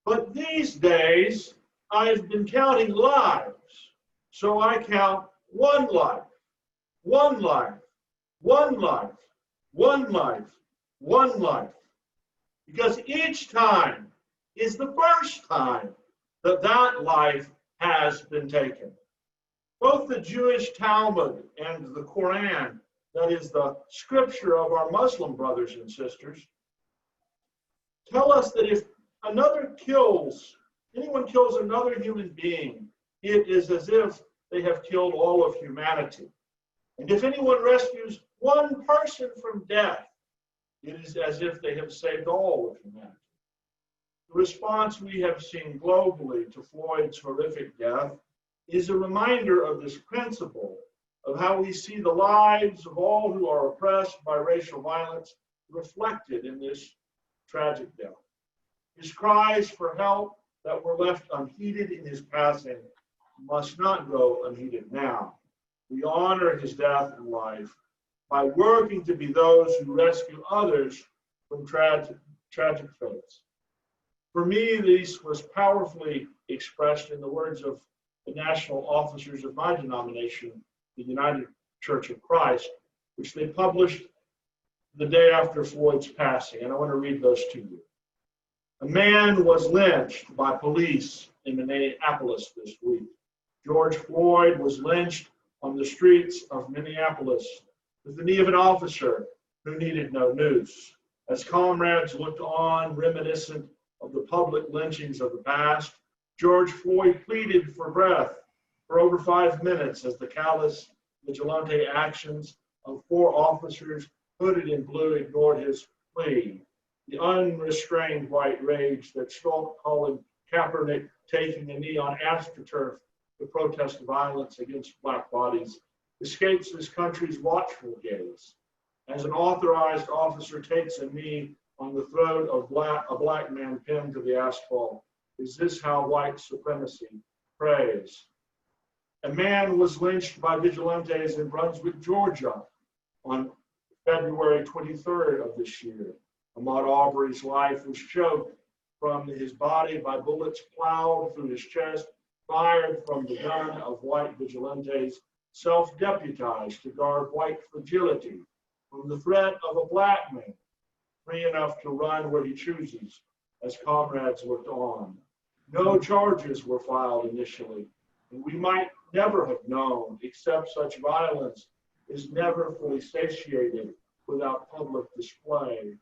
But these days, I've been counting lives. So I count one life, one life, one life, one life, one life. Because each time is the first time that that life has been taken. Both the Jewish Talmud and the Quran, that is the scripture of our Muslim brothers and sisters, tell us that if anyone kills another human being, it is as if they have killed all of humanity. And if anyone rescues one person from death, it is as if they have saved all of humanity. The response we have seen globally to Floyd's horrific death is a reminder of this principle of how we see the lives of all who are oppressed by racial violence reflected in this tragic death. His cries for help that were left unheeded in his passing must not go unheeded now. We honor his death and life by working to be those who rescue others from tragic fates. For me, this was powerfully expressed in the words of the national officers of my denomination, the United Church of Christ, which they published the day after Floyd's passing. And I want to read those to you. A man was lynched by police in Minneapolis this week. George Floyd was lynched on the streets of Minneapolis with the knee of an officer who needed no noose. As comrades looked on, reminiscent of the public lynchings of the past, George Floyd pleaded for breath for over 5 minutes as the callous vigilante actions of 4 officers hooded in blue ignored his plea. The unrestrained white rage that struck Colin Kaepernick taking a knee on AstroTurf to protest violence against black bodies escapes this country's watchful gaze. As an authorized officer takes a knee on the throat of a black man pinned to the asphalt, is this how white supremacy prays? A man was lynched by vigilantes in Brunswick, Georgia on February 23rd of this year. Ahmaud Arbery's life was choked from his body by bullets plowed through his chest, fired from the gun of white vigilantes, self-deputized to guard white fragility from the threat of a black man, free enough to run where he chooses, as comrades looked on. No charges were filed initially, and we might never have known, except such violence is never fully satiated without public display.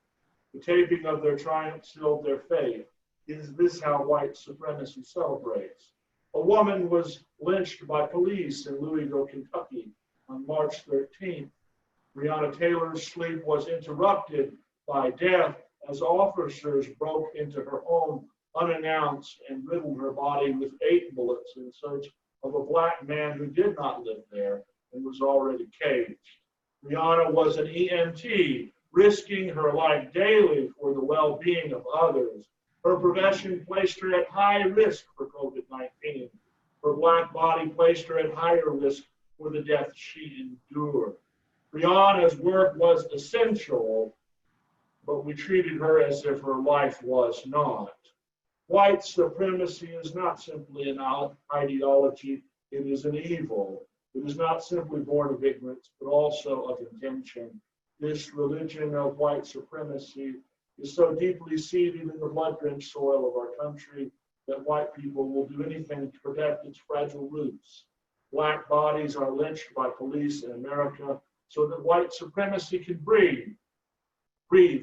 The taping of their triumph sealed their fate. Is this how white supremacy celebrates? A woman was lynched by police in Louisville, Kentucky on March 13th. Breonna Taylor's sleep was interrupted by death as officers broke into her home unannounced and riddled her body with 8 bullets in search of a black man who did not live there and was already caged. Breonna was an EMT, risking her life daily for the well-being of others. Her profession placed her at high risk for COVID-19. Her black body placed her at higher risk for the death she endured. Breonna's work was essential, but we treated her as if her life was not. White supremacy is not simply an ideology, it is an evil. It is not simply born of ignorance, but also of intention. This religion of white supremacy is so deeply seated in the blood-drenched soil of our country that white people will do anything to protect its fragile roots. Black bodies are lynched by police in America so that white supremacy can breathe.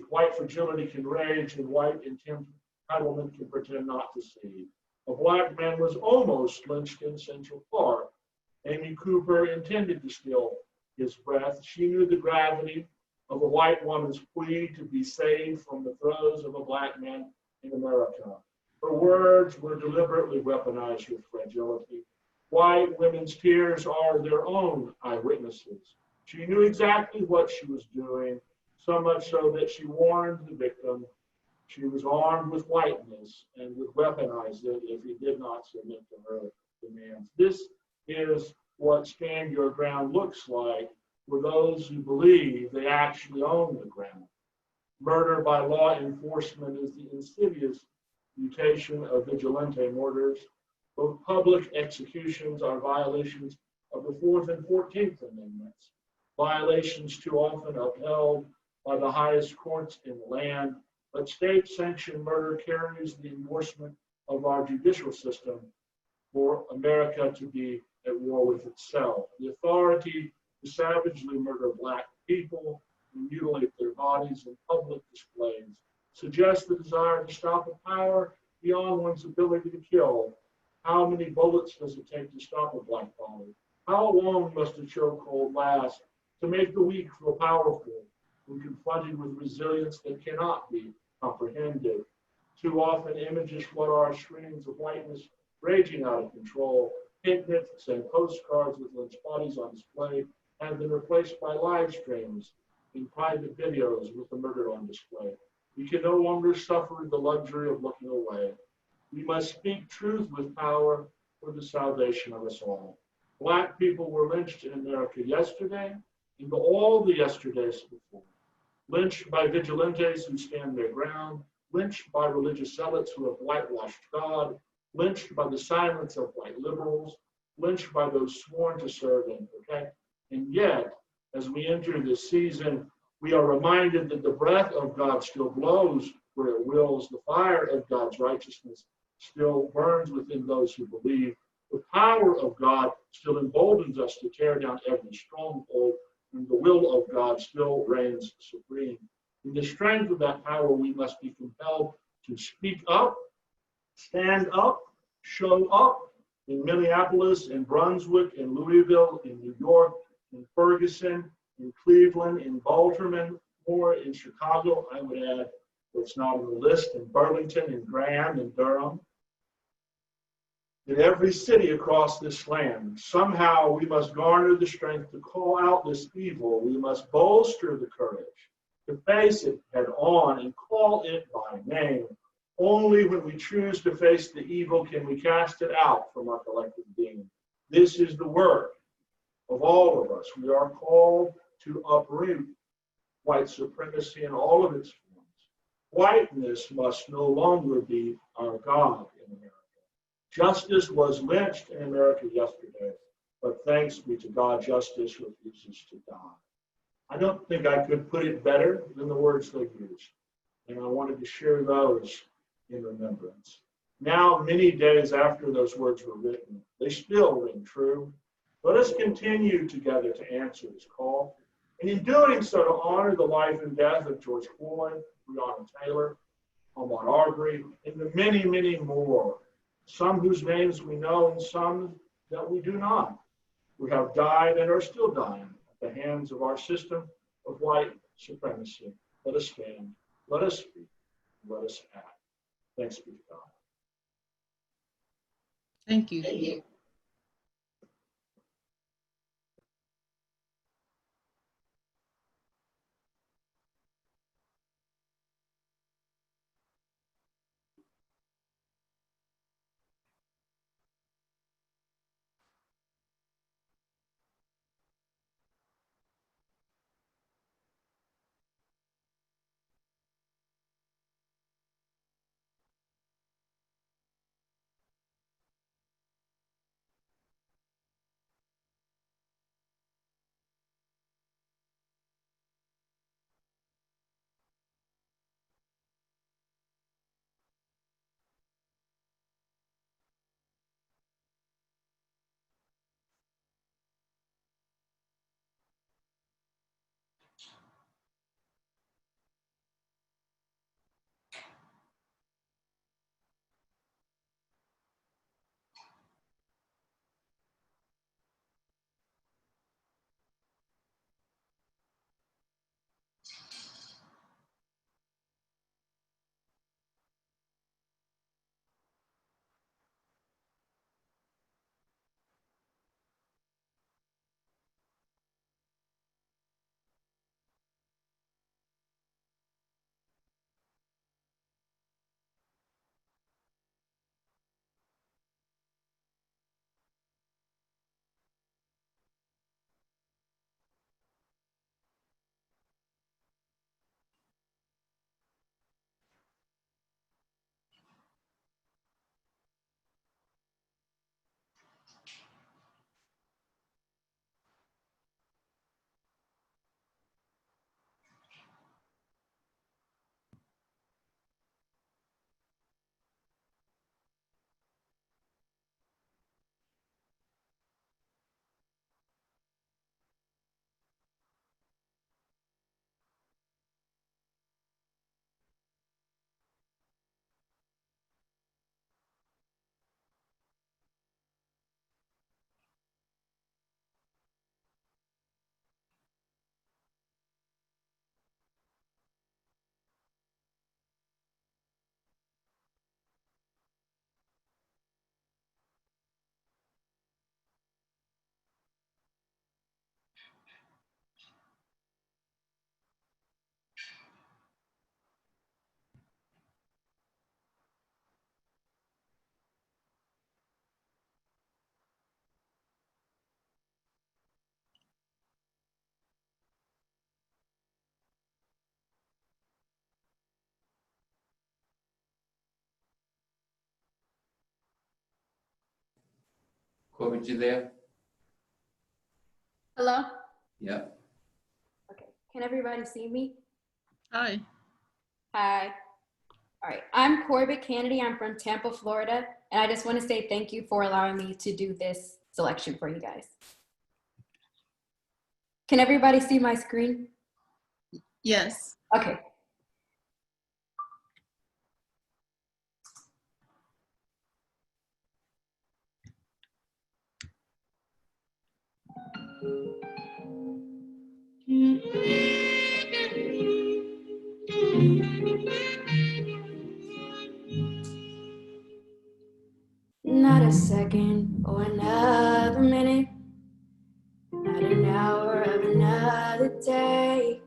White fragility can rage, and white entitlement can pretend not to see. A black man was almost lynched in Central Park. Amy Cooper intended to steal his breath. She knew the gravity of a white woman's plea to be saved from the throes of a black man in America. Her words were deliberately weaponized with fragility. White women's tears are their own eyewitnesses. She knew exactly what she was doing, so much so that she warned the victim. She was armed with whiteness and would weaponize it if he did not submit to her demands. This is what Stand Your Ground looks like for those who believe they actually own the ground. Murder by law enforcement is the insidious imputation of vigilante murders. Both public executions are violations of the 4th and 14th Amendments, violations too often upheld by the highest courts in the land, but state-sanctioned murder carries the endorsement of our judicial system for America to be at war with itself. The authority to savagely murder Black people and mutilate their bodies in public displays suggests the desire to stop a power beyond one's ability to kill. How many bullets does it take to stop a Black body? How long must a chokehold last to make the weak feel powerful when confronted with resilience that cannot be comprehended? Too often images flood our screens of whiteness raging out of control. Picnics and postcards with lynched bodies on display have been replaced by live streams and private videos with the murder on display. We can no longer suffer the luxury of looking away. We must speak truth with power for the salvation of us all. Black people were lynched in America yesterday and all the yesterdays before. Lynched by vigilantes who stand their ground, lynched by religious zealots who have whitewashed God, lynched by the silence of white liberals, lynched by those sworn to serve and protect. And yet, as we enter this season, we are reminded that the breath of God still blows where it wills. The fire of God's righteousness still burns within those who believe. The power of God still emboldens us to tear down every stronghold, and the will of God still reigns supreme. In the strength of that power, we must be compelled to speak up, stand up, show up in Minneapolis, in Brunswick, in Louisville, in New York, in Ferguson, in Cleveland, in Baltimore, or in Chicago. I would add what's not on the list, in Burlington, in Graham, in Durham. In every city across this land, somehow we must garner the strength to call out this evil. We must bolster the courage to face it head on and call it by name. Only when we choose to face the evil can we cast it out from our collective being. This is the work of all of us. We are called to uproot white supremacy in all of its forms. Whiteness must no longer be our God in America. Justice was lynched in America yesterday, but thanks be to God, justice refuses to die. I don't think I could put it better than the words they used, and I wanted to share those in remembrance. Now, many days after those words were written, they still ring true. Let us continue together to answer this call, and in doing so, to honor the life and death of George Floyd, Breonna Taylor, Ahmaud Arbery, and the many, many more, some whose names we know and some that we do not, who have died and are still dying at the hands of our system of white supremacy. Let us stand, let us speak, let us act. Thanks be to God. Thank you. Thank you. Korbett, you there? Hello? Yep. Okay, can everybody see me? Hi. Hi. All right, I'm Korbett Canaday. I'm from Tampa, Florida, and I just want to say thank you for allowing me to do this selection for you guys. Can everybody see my screen? Yes. Okay. Not a second or another minute, not an hour of another day.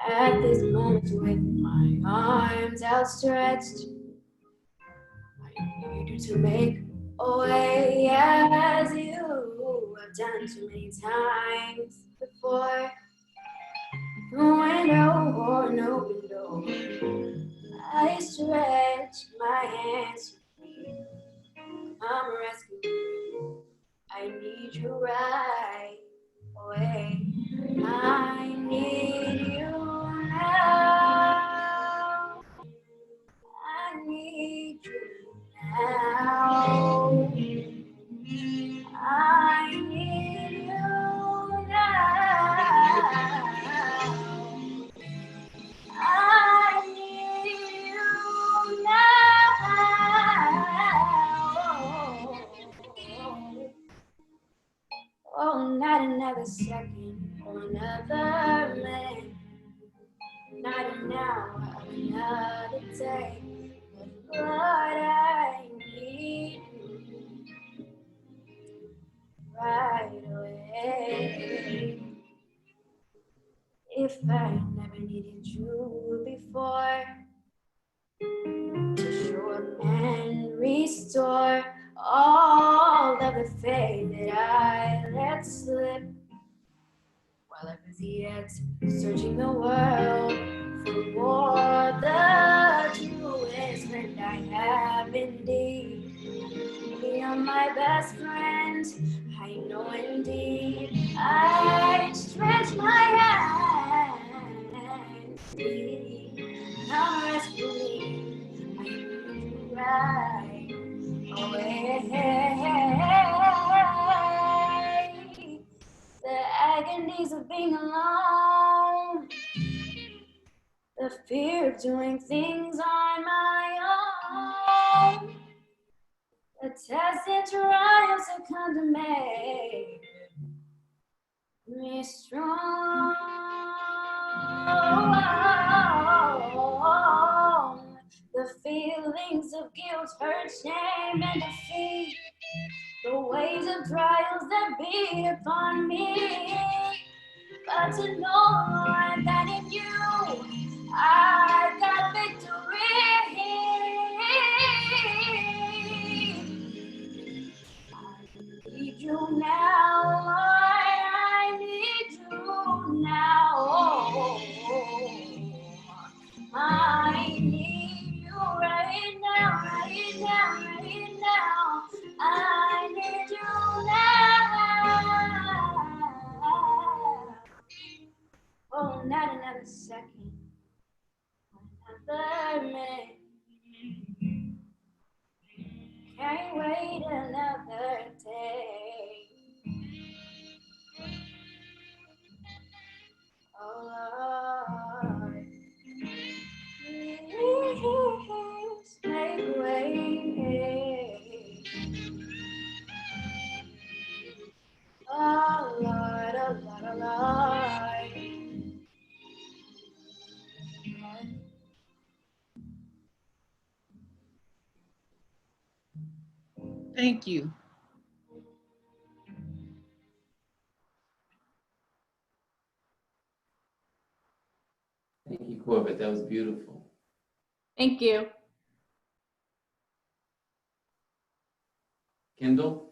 At this moment with my arms outstretched, I need you to make a way as you have done too many times before. Through a window or an open door, I stretch my hands to you. I'm rescuing. I need you right away. I need you now. I need you now. I need you now. I need you now. Oh, not another second or another minute, not an hour of another day. But Lord, I need you right away. If I never needed you before, to show up and restore all of the faith that I let slip while I was yet searching the world for more. The truest friend I have indeed. You're my best friend, I know indeed. I stretch my hand, come rescue me. I need you right away. The agonies of being alone, the fear of doing things on my own, the tests and trials that come to make me strong. The feelings of guilt, hurt, shame, and defeat, the waves of trials that beat upon me. But to know, Lord, that in you I got victory. I need you now, Lord, I need you now. I need you right now, right now, right now. I need you now. Oh, not another second, another minute. Can't wait another day. Oh Lord, please make way. Oh Lord, oh Lord, oh Lord. Thank you. Thank you, Korbett. That was beautiful. Thank you. Kendall?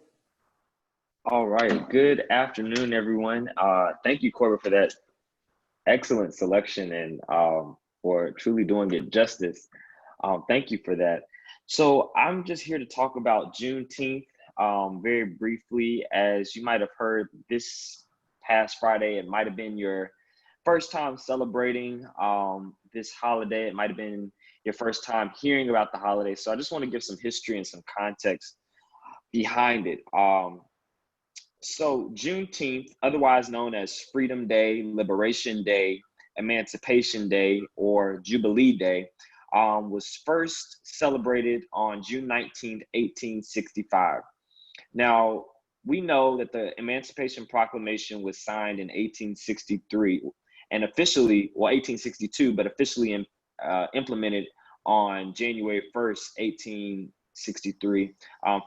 All right. Good afternoon, everyone. Thank you, Korbett, for that excellent selection and for truly doing it justice. Thank you for that. So I'm just here to talk about Juneteenth. very briefly. As you might have heard, this past Friday, it might have been your first time celebrating this holiday. It might have been your first time hearing about the holiday. So I just want to give some history and some context behind it. So Juneteenth, otherwise known as Freedom Day, Liberation Day, Emancipation Day, or Jubilee Day, was first celebrated on June 19th, 1865. Now, we know that the Emancipation Proclamation was signed in 1863 and officially, well, 1862, but officially implemented on January 1st, 1863,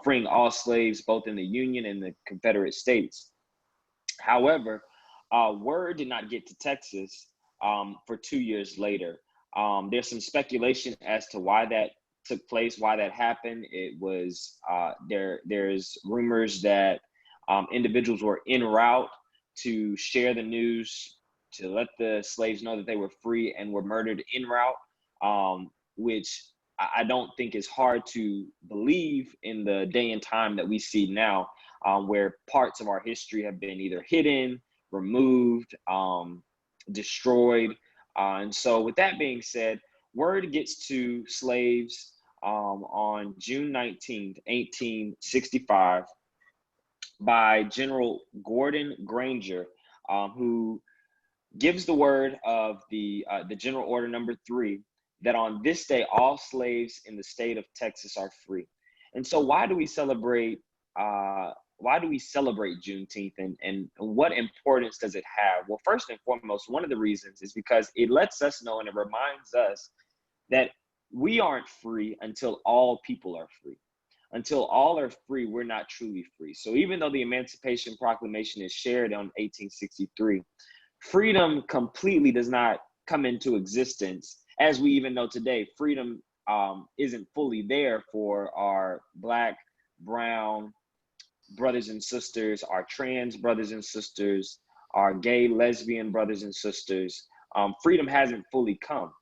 freeing all slaves both in the Union and the Confederate States. However, word did not get to Texas for 2 years later. There's some speculation as to why that took place, why that happened. It was, there's rumors that individuals were en route to share the news, to let the slaves know that they were free, and were murdered en route, which I don't think is hard to believe in the day and time that we see now, where parts of our history have been either hidden, removed, destroyed. And so with that being said, word gets to slaves on June 19th, 1865 by General Gordon Granger, who gives the word of the General Order Number 3, that on this day, all slaves in the state of Texas are free. And so why do we celebrate Juneteenth, and what importance does it have? Well, first and foremost, one of the reasons is because it lets us know and it reminds us that we aren't free until all people are free. Until all are free, we're not truly free. So even though the Emancipation Proclamation is shared on 1863, freedom completely does not come into existence. As we even know today, freedom isn't fully there for our Black, brown brothers and sisters, our trans brothers and sisters, our gay, lesbian brothers and sisters. Freedom hasn't fully come.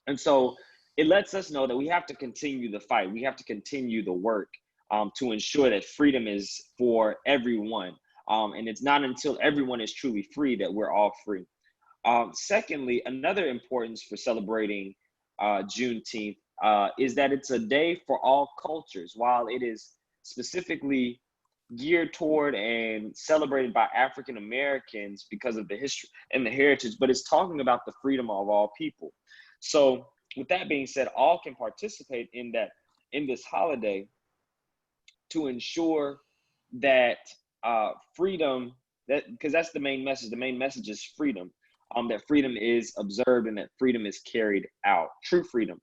And so it lets us know that we have to continue the fight. We have to continue the work to ensure that freedom is for everyone. And it's not until everyone is truly free that we're all free. Secondly, another importance for celebrating Juneteenth is that it's a day for all cultures. While it is specifically geared toward and celebrated by African Americans because of the history and the heritage, but it's talking about the freedom of all people. So with that being said, all can participate in this holiday to ensure that freedom, because that's the main message. The main message is freedom. That freedom is observed and that freedom is carried out, true freedom.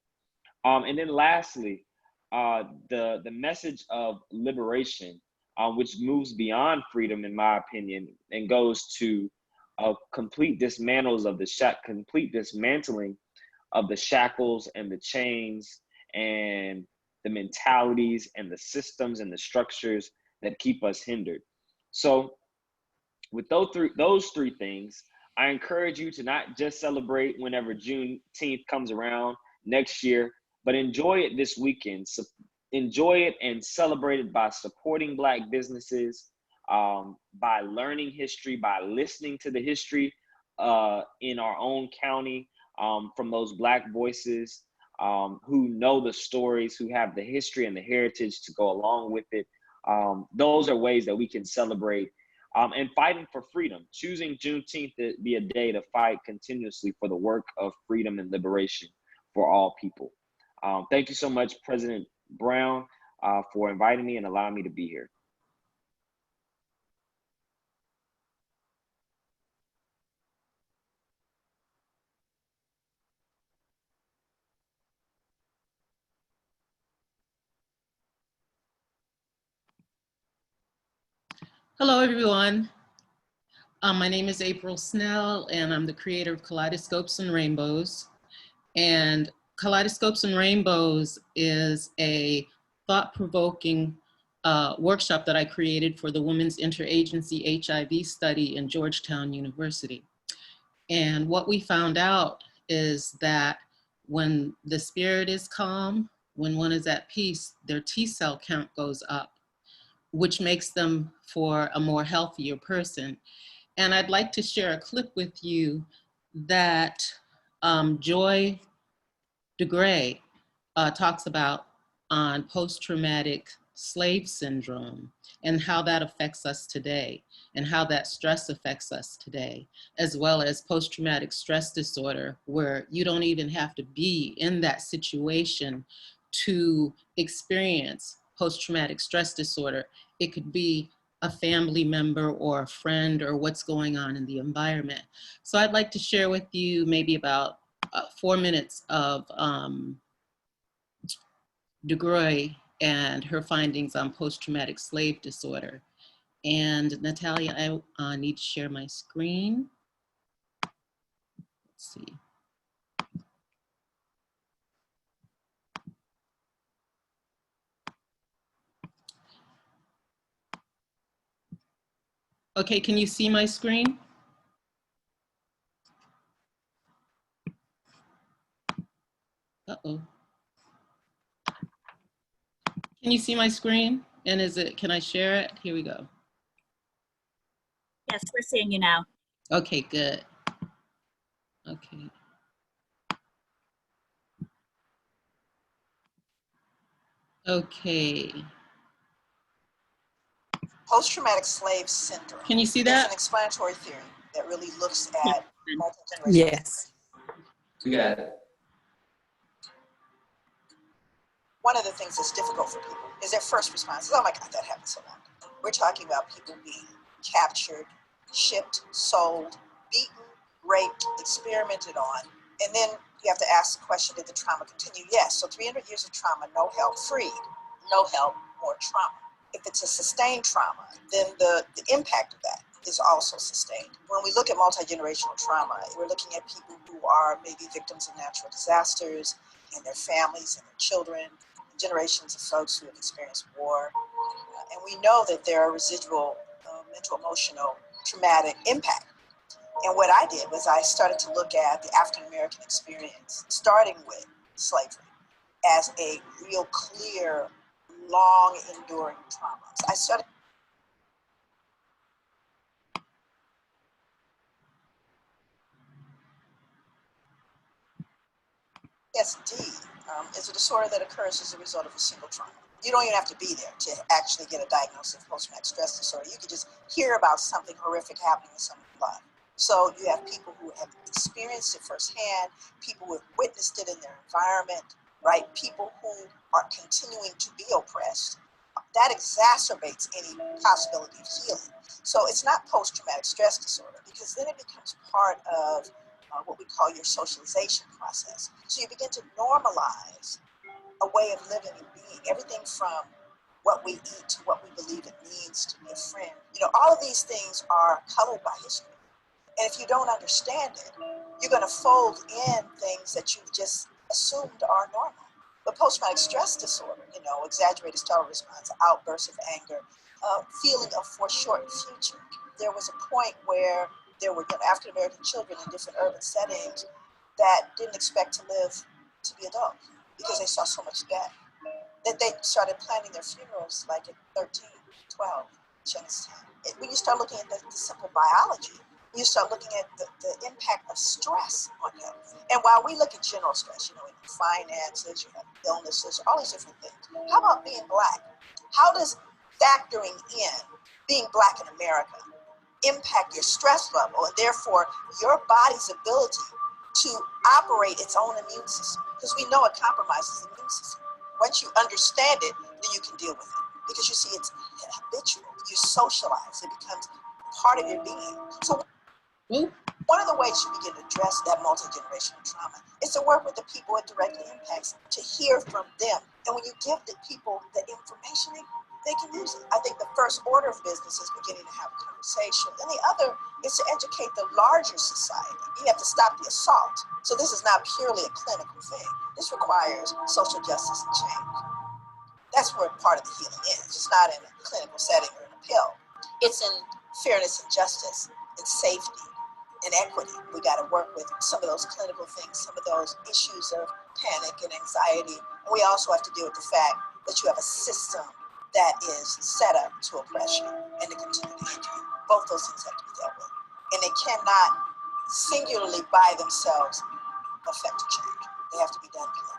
And then lastly, the message of liberation, which moves beyond freedom, in my opinion, and goes to a complete dismantling of the shackles and the chains and the mentalities and the systems and the structures that keep us hindered. So with those three things, I encourage you to not just celebrate whenever Juneteenth comes around next year, but enjoy it this weekend. So enjoy it and celebrate it by supporting Black businesses, by learning history, by listening to the history in our own county from those Black voices who know the stories, who have the history and the heritage to go along with it. Those are ways that we can celebrate and fighting for freedom, choosing Juneteenth to be a day to fight continuously for the work of freedom and liberation for all people. Thank you so much, President Brown, for inviting me and allowing me to be here. Hello, everyone. My name is April Snell, and I'm the creator of Kaleidoscopes and Rainbows. And Kaleidoscopes and Rainbows is a thought-provoking workshop that I created for the Women's Interagency HIV study in Georgetown University. And what we found out is that when the spirit is calm, when one is at peace, their T cell count goes up. which makes them for a more healthier person. And I'd like to share a clip with you that Joy DeGray talks about on post-traumatic slave syndrome and how that affects us today and how that stress affects us today, as well as post-traumatic stress disorder, where you don't even have to be in that situation to experience post-traumatic stress disorder. It could be a family member or a friend or what's going on in the environment. So I'd like to share with you maybe about 4 minutes of DeGroy and her findings on post-traumatic slave disorder. And Natalia, I need to share my screen. Let's see. Okay, can you see my screen? Uh-oh. Can you see my screen? And can I share it? Here we go. Yes, we're seeing you now. Okay, good. Okay. Okay. Post-traumatic slave syndrome. Can you see It's that? an explanatory theory that really looks at multi-generational. Yes. We got it. One of the things that's difficult for people is their first response is, oh my God, that happened so long ago. We're talking about people being captured, shipped, sold, beaten, raped, experimented on. And then you have to ask the question, did the trauma continue? Yes. So 300 years of trauma, no help, freed. No help, more trauma. If it's a sustained trauma, then the impact of that is also sustained. When we look at multi-generational trauma, we're looking at people who are maybe victims of natural disasters and their families and their children, generations of folks who have experienced war. And we know that there are residual mental, emotional, traumatic impact. And what I did was I started to look at the African-American experience, starting with slavery, as a real clear, long enduring trauma. I started. PSD is a disorder that occurs as a result of a single trauma. You don't even have to be there to actually get a diagnosis of post-traumatic stress disorder. You can just hear about something horrific happening in someone's life. So you have people who have experienced it firsthand, people who have witnessed it in their environment, right? People who are continuing to be oppressed. That exacerbates any possibility of healing. So it's not post-traumatic stress disorder, because then it becomes part of what we call your socialization process. So you begin to normalize a way of living and being, everything from what we eat to what we believe it means to be a friend. You know, all of these things are colored by history. And if you don't understand it, you're going to fold in things that you've just assumed are normal. But post-traumatic stress disorder, you know, exaggerated startle response, outbursts of anger, feeling of foreshortened future. There was a point where there were African-American children in different urban settings that didn't expect to live to be adults because they saw so much death, that they started planning their funerals like at 13, 12, 10. When you start looking at the simple biology, you start looking at the impact of stress on health. And while we look at general stress, you know, in finances, you have illnesses, all these different things. How about being Black? How does factoring in being Black in America impact your stress level and therefore your body's ability to operate its own immune system? Because we know it compromises the immune system. Once you understand it, then you can deal with it. Because you see, it's habitual. You socialize. It becomes part of your being. So one of the ways you begin to address that multi-generational trauma is to work with the people it directly impacts, to hear from them. And when you give the people the information, they can use it. I think the first order of business is beginning to have a conversation. And the other is to educate the larger society. You have to stop the assault. So this is not purely a clinical thing. This requires social justice and change. That's where part of the healing is. It's not in a clinical setting or in a pill. It's in fairness and justice and safety and equity. We got to work with some of those clinical things, some of those issues of panic and anxiety. And we also have to deal with the fact that you have a system that is set up to oppress you and to continue to injure you. Both those things have to be dealt with. And they cannot singularly by themselves affect a change. They have to be done collectively.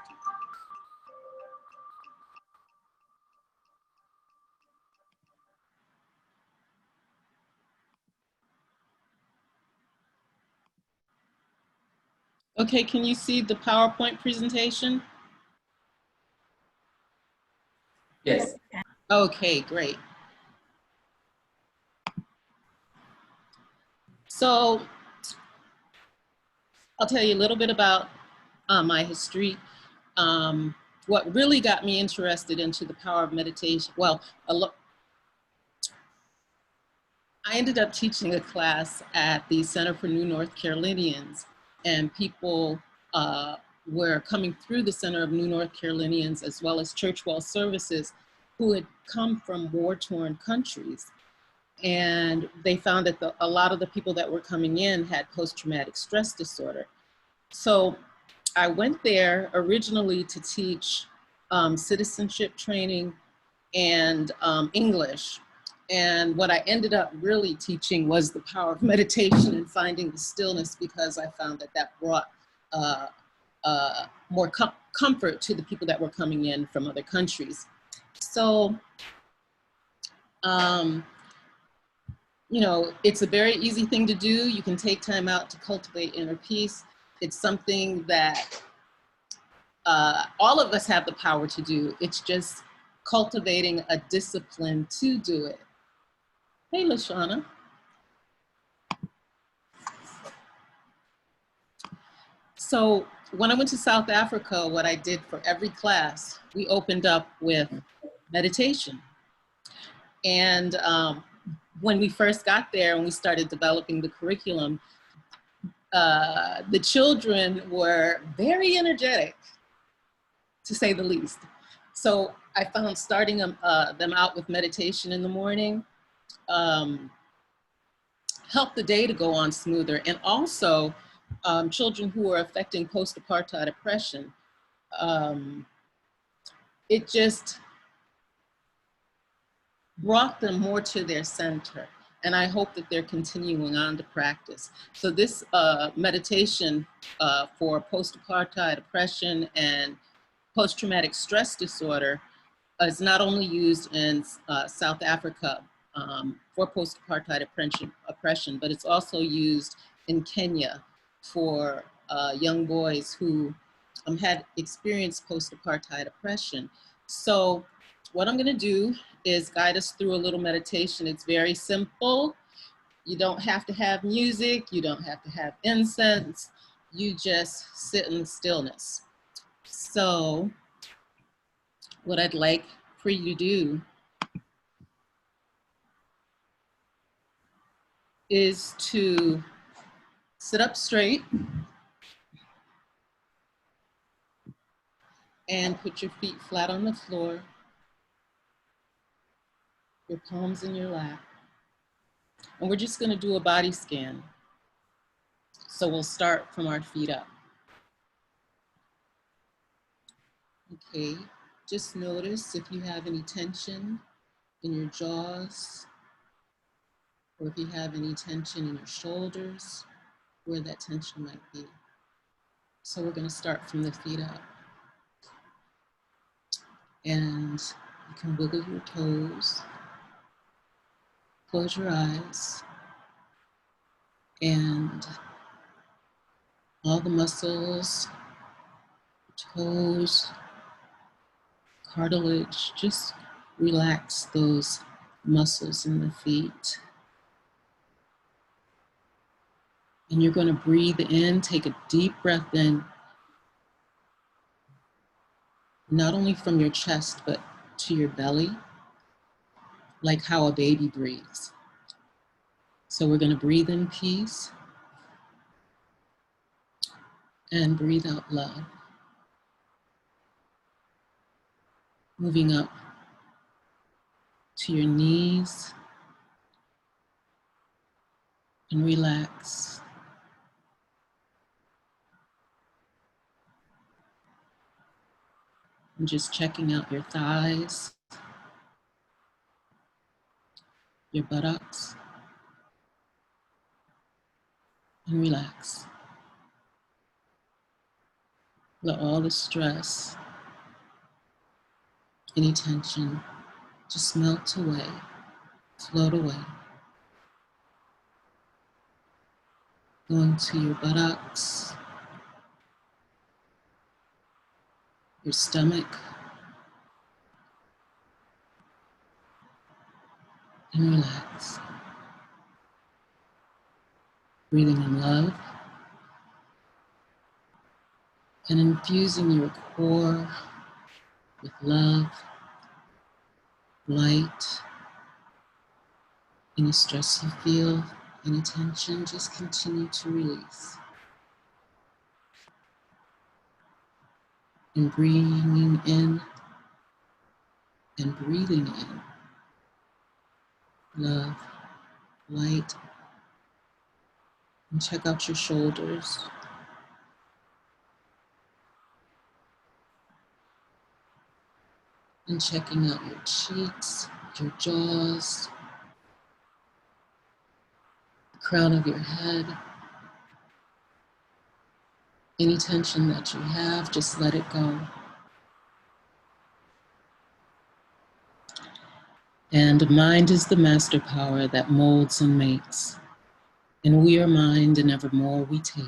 Okay, can you see the PowerPoint presentation? Yes. Okay, great. So I'll tell you a little bit about my history. What really got me interested into the power of meditation, well, I ended up teaching a class at the Center for New North Carolinians, and people were coming through the Center of New North Carolinians as well as Church Well Services who had come from war-torn countries. And they found that a lot of the people that were coming in had post-traumatic stress disorder. So I went there originally to teach citizenship training and English. And what I ended up really teaching was the power of meditation and finding the stillness, because I found that that brought more comfort to the people that were coming in from other countries. So, you know, it's a very easy thing to do. You can take time out to cultivate inner peace. It's something that all of us have the power to do. It's just cultivating a discipline to do it. Hey, LaShawna. So when I went to South Africa, what I did for every class, we opened up with meditation. And when we first got there and we started developing the curriculum, the children were very energetic, to say the least. So I found starting them out with meditation in the morning helped the day to go on smoother. And also children who are affecting post-apartheid oppression, it just brought them more to their center. And I hope that they're continuing on to practice. So this meditation for post-apartheid oppression and post-traumatic stress disorder is not only used in South Africa for post-apartheid oppression, but it's also used in Kenya for young boys who had experienced post-apartheid oppression. So what I'm gonna do is guide us through a little meditation. It's very simple. You don't have to have music. You don't have to have incense. You just sit in stillness. So what I'd like for you to do is to sit up straight and put your feet flat on the floor, your palms in your lap. And we're just gonna do a body scan. So we'll start from our feet up. Okay, just notice if you have any tension in your jaws, or if you have any tension in your shoulders, where that tension might be. So we're gonna start from the feet up. And you can wiggle your toes, close your eyes, and all the muscles, toes, cartilage, just relax those muscles in the feet. And you're going to breathe in, take a deep breath in, not only from your chest, but to your belly, like how a baby breathes. So we're going to breathe in peace and breathe out love. Moving up to your knees and relax. And just checking out your thighs, your buttocks, and relax. Let all the stress, any tension, just melt away, float away. Going to your buttocks, your stomach, and relax. Breathing in love and infusing your core with love, light. Any stress you feel, any tension, just continue to release. And breathing in and breathing in love, light. And check out your shoulders. And checking out your cheeks, your jaws, the crown of your head. Any tension that you have, just let it go. And mind is the master power that molds and makes. And we are mind, and evermore we take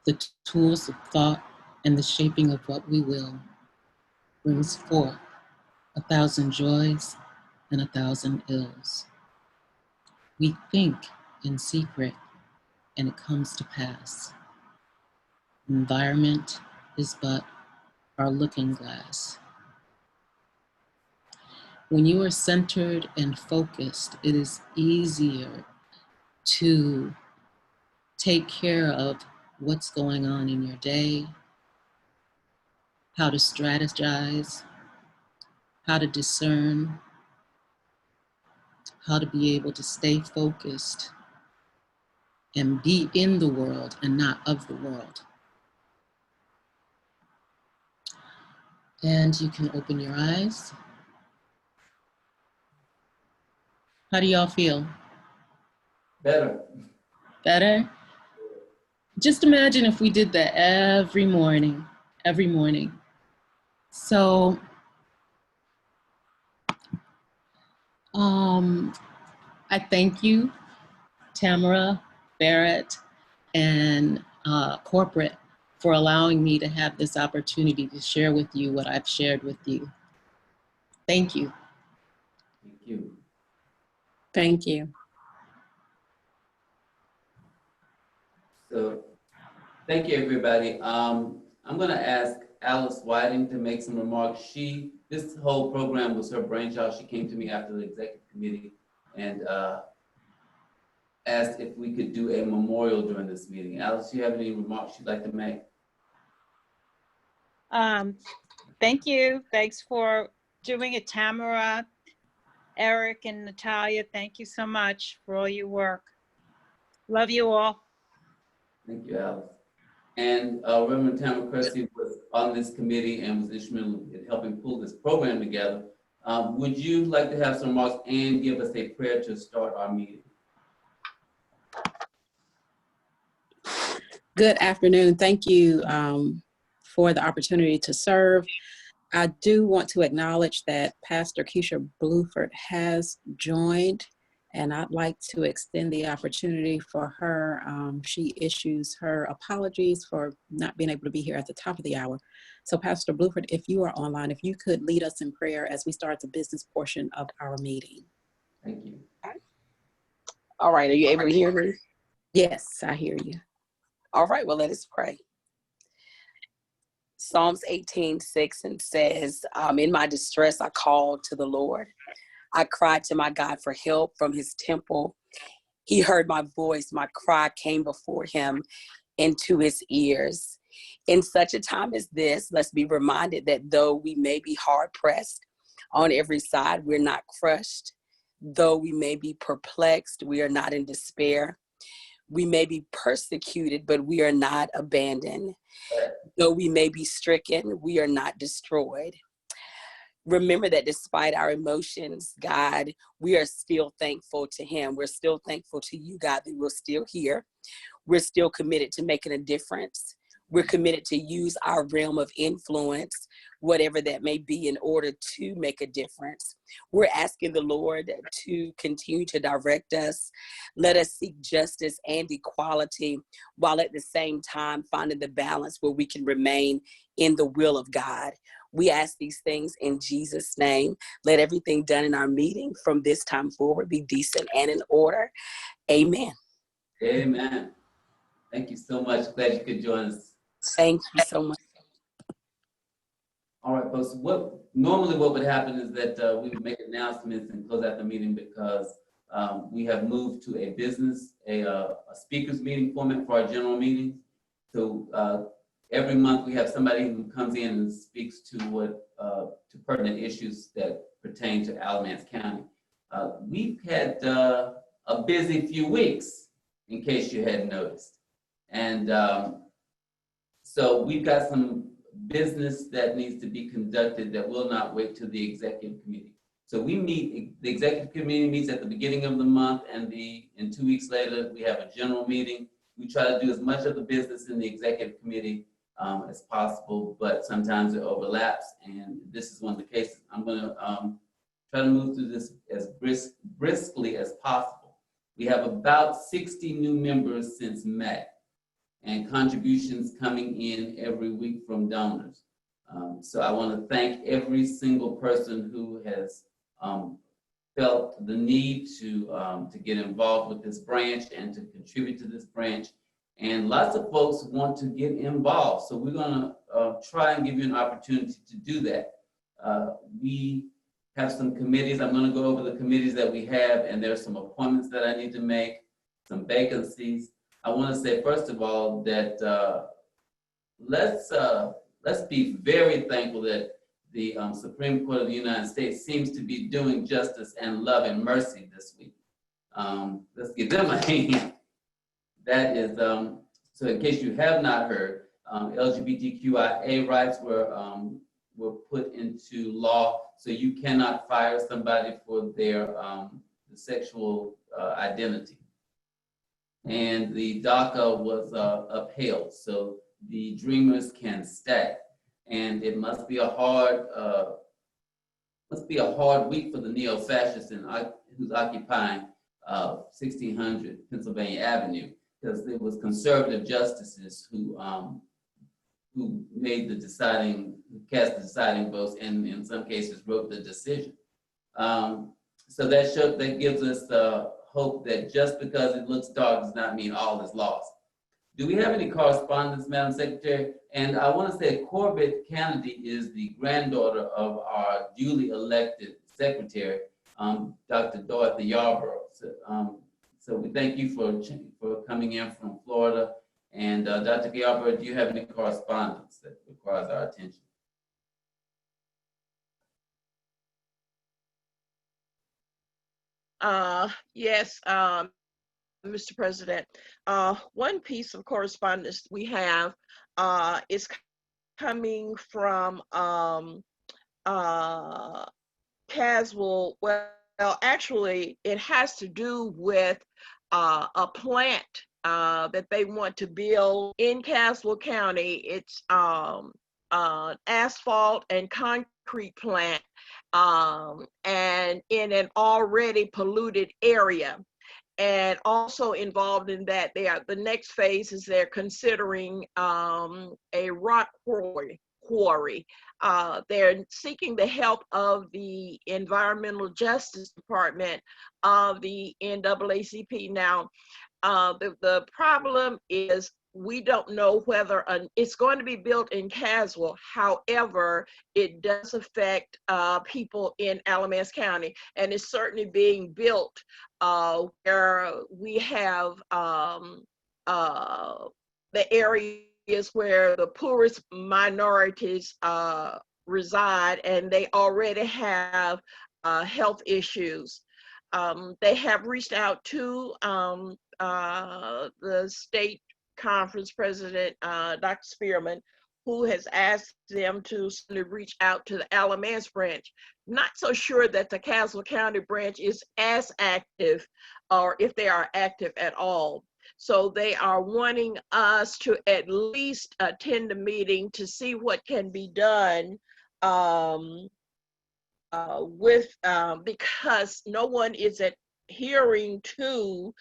the tools of thought and the shaping of what we will brings forth 1,000 joys and 1,000 ills. We think in secret, and it comes to pass. Environment is but our looking glass. When you are centered and focused, it is easier to take care of what's going on in your day, how to strategize, how to discern, how to be able to stay focused and be in the world and not of the world. And you can open your eyes. How do y'all feel? Better. Better? Just imagine if we did that every morning. So, I thank you, Tamara, Barrett, and Korbett for allowing me to have this opportunity to share with you what I've shared with you. Thank you. Thank you. Thank you. So, thank you, everybody. I'm going to ask Alice Whiting to make some remarks. This whole program was her brainchild. She came to me after the executive committee and asked if we could do a memorial during this meeting. Alice, do you have any remarks you'd like to make? Thank you. Thanks for doing it, Tamara, Eric, and Natalia. Thank you so much for all your work. Love you all. Thank you, Alice. And Reverend Tamara Cressy was on this committee and was instrumental in helping pull this program together. Would you like to have some remarks and give us a prayer to start our meeting? Good afternoon. Thank you for the opportunity to serve. I do want to acknowledge that Pastor Keisha Bluford has joined, and I'd like to extend the opportunity for her. She issues her apologies for not being able to be here at the top of the hour. So Pastor Bluford, if you are online, if you could lead us in prayer as we start the business portion of our meeting. Thank you. All right, are you able to hear me? Yes, I hear you. All right, well, let us pray. Psalms 18:6 and says, in my distress, I called to the Lord. I cried to my God for help from his temple. He heard my voice. My cry came before him into his ears. In such a time as this, let's be reminded that though we may be hard pressed on every side, we're not crushed. Though we may be perplexed, we are not in despair. We may be persecuted, but we are not abandoned. Though we may be stricken, we are not destroyed. Remember that despite our emotions, God, we are still thankful to him. We're still thankful to you, God, that we're still here. We're still committed to making a difference. We're committed to use our realm of influence, whatever that may be, in order to make a difference. We're asking the Lord to continue to direct us. Let us seek justice and equality, while at the same time finding the balance where we can remain in the will of God. We ask these things in Jesus' name. Let everything done in our meeting from this time forward be decent and in order. Amen. Amen. Thank you so much. Glad you could join us. Thank you so much. All right, folks. Normally what would happen is that we would make announcements and close out the meeting, because we have moved to a speakers meeting format for our general meetings. So every month we have somebody who comes in and speaks to to pertinent issues that pertain to Alamance County. We've had a busy few weeks, in case you hadn't noticed. And so we've got some business that needs to be conducted that will not wait till the executive committee. So the executive committee meets at the beginning of the month, and 2 weeks later, we have a general meeting. We try to do as much of the business in the executive committee as possible, but sometimes it overlaps, and this is one of the cases. I'm gonna try to move through this as briskly as possible. We have about 60 new members since May, and contributions coming in every week from donors. So I want to thank every single person who has felt the need to get involved with this branch and to contribute to this branch. And lots of folks want to get involved. So we're gonna try and give you an opportunity to do that. We have some committees. I'm gonna go over the committees that we have, and there's some appointments that I need to make, some vacancies. I want to say, first of all, that let's be very thankful that the Supreme Court of the United States seems to be doing justice and love and mercy this week. Let's give them a hand. That is, so in case you have not heard, LGBTQIA rights were put into law, so you cannot fire somebody for their sexual identity. And the DACA was upheld, so the dreamers can stay. And it must be a hard week for the neo-fascists who's occupying 1600 Pennsylvania Avenue, because it was conservative justices who made cast the deciding votes, and in some cases wrote the decision. So that gives us hope that just because it looks dark does not mean all is lost. Do we have any correspondence, Madam Secretary? And I want to say Korbett Canaday is the granddaughter of our duly elected secretary, Dr. Dorothy Yarborough. So we thank you for coming in from Florida. And Dr. Yarborough, do you have any correspondence that requires our attention? Yes, Mr. President. One piece of correspondence we have is coming from Caswell. Well, actually, it has to do with a plant that they want to build in Caswell County. It's asphalt and concrete plant, and in an already polluted area. And also involved in that, the next phase is they're considering a rock quarry. They're seeking the help of the Environmental Justice Department of the NAACP. Now, the problem is we don't know whether it's going to be built in Caswell. However, it does affect people in Alamance County, and it's certainly being built where we have the areas where the poorest minorities reside, and they already have health issues. They have reached out to the state conference president, Dr. Spearman, who has asked them to reach out to the Alamance branch. Not so sure that the Caswell County branch is as active, or if they are active at all. So they are wanting us to at least attend the meeting to see what can be done because no one is adhering to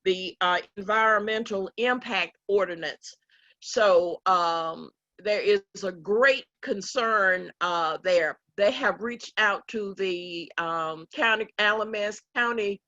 the environmental impact ordinance. So there is a great concern there. They have reached out to the Alamance County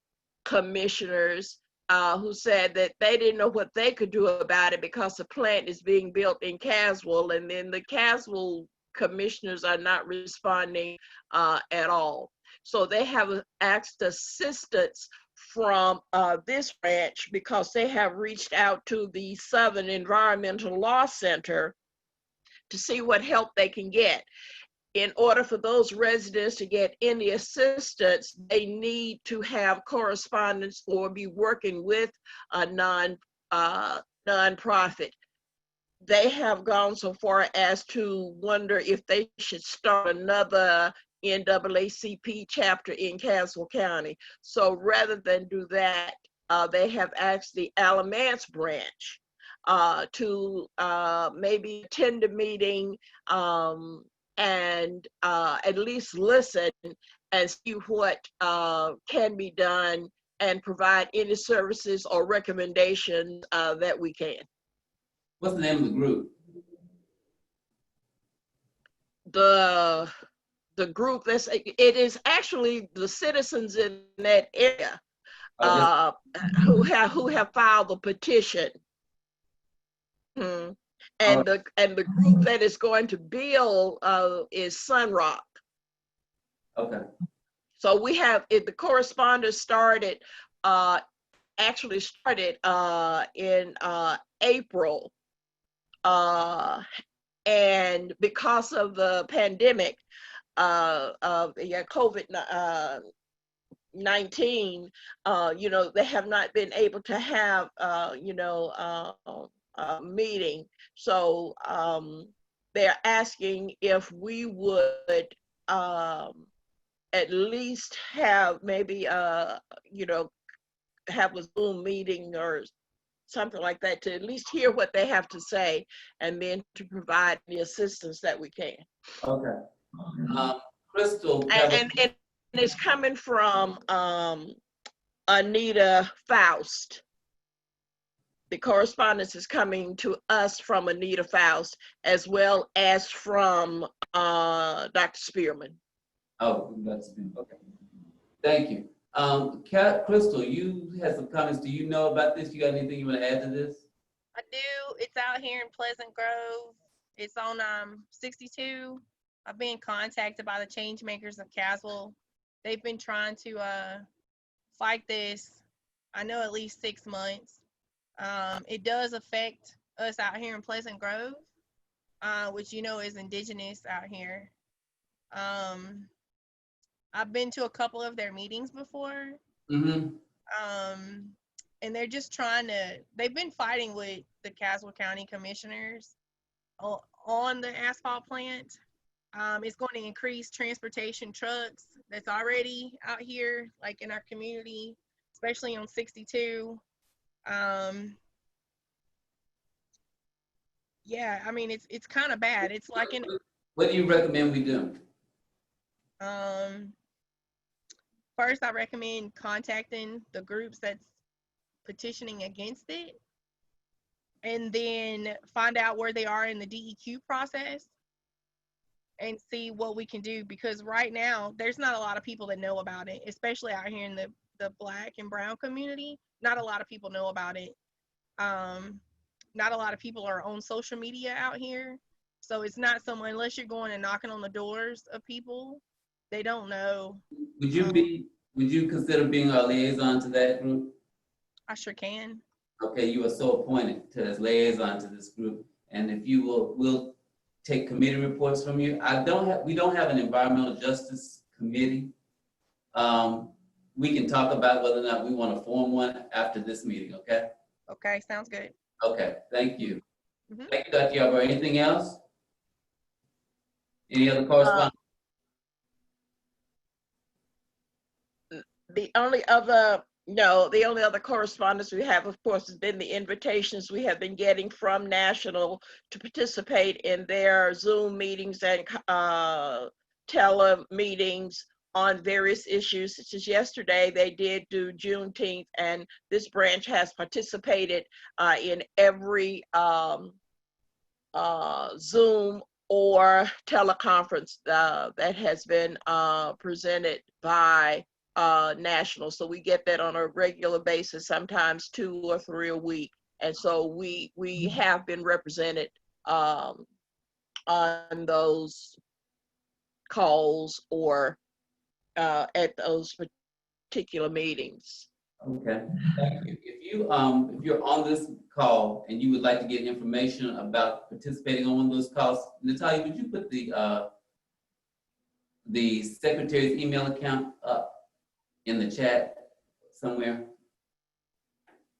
commissioners who said that they didn't know what they could do about it because the plant is being built in Caswell, and then the Caswell commissioners are not responding at all. So they have asked assistance from this branch because they have reached out to the Southern Environmental Law Center to see what help they can get. In order for those residents to get any assistance, they need to have correspondence or be working with a nonprofit. They have gone so far as to wonder if they should start another NAACP chapter in Caswell County. So rather than do that, they have asked the Alamance branch to maybe attend a meeting and at least listen and see what can be done and provide any services or recommendations that we can. What's the name of the group? The group it is actually the citizens in that area who have filed the petition. And the group that is going to build is Sunrock. Okay. So we have the correspondence started in April. And because of the pandemic of COVID-19, they have not been able to have, a meeting. So they're asking if we would at least have maybe, have a Zoom meeting or something like that to at least hear what they have to say and then to provide the assistance that we can. Okay. Crystal. And it's coming from Anita Faust. The correspondence is coming to us from Anita Faust as well as from Dr. Spearman. Oh, Dr. Spearman. Okay. Thank you. Crystal, you had some comments. Do you know about this? You got anything you want to add to this? I do. It's out here in Pleasant Grove. It's on 62. I've been contacted by the change makers of Caswell. They've been trying to fight this, I know, at least 6 months. It does affect us out here in Pleasant Grove, which is indigenous out here. I've been to a couple of their meetings before. Mm-hmm. And they're just they've been fighting with the Caswell County commissioners on the asphalt plant. It's going to increase transportation trucks that's already out here, like in our community, especially on 62. Yeah, I mean, it's kind of bad. It's like What do you recommend we do? First, I recommend contacting the groups that's petitioning against it, and then find out where they are in the DEQ process and see what we can do, because right now there's not a lot of people that know about it, especially out here in the Black and brown community. Not a lot of people know about it. Not a lot of people are on social media out here, so it's not someone, unless you're going and knocking on the doors of people, they don't know. Would you consider being a liaison to that group? I sure can. Okay, you are so appointed to as liaison to this group, and if you we'll take committee reports from you. We don't have an environmental justice committee. We can talk about whether or not we want to form one after this meeting. Okay. Okay, sounds good. Okay, thank you. Thank you, Dr. Yarborough. Anything else? Any other correspondence? The only other correspondence we have, of course, has been the invitations we have been getting from National to participate in their Zoom meetings and tele meetings on various issues, such as yesterday they did do Juneteenth, and this branch has participated in every Zoom or teleconference that has been presented by National. So we get that on a regular basis, sometimes 2 or 3 a week. And so we have been represented on those calls or at those particular meetings. Okay, thank you. If you're on this call and you would like to get information about participating on one of those calls, Natalia, would you put the secretary's email account up in the chat somewhere?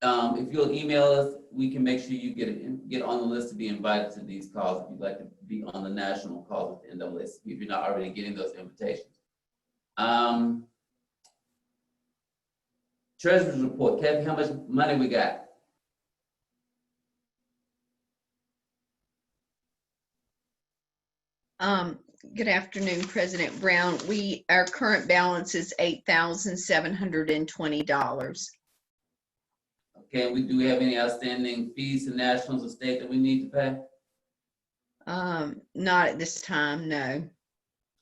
If you'll email us, we can make sure you get on the list to be invited to these calls if you'd like to be on the national calls with the NAACP, if you're not already getting those invitations. Treasurer's report. Kathy, how much money we got? Good afternoon, President Brown. Our current balance is $8,720. Okay, do we have any outstanding fees to nationals or state that we need to pay? Not at this time, no.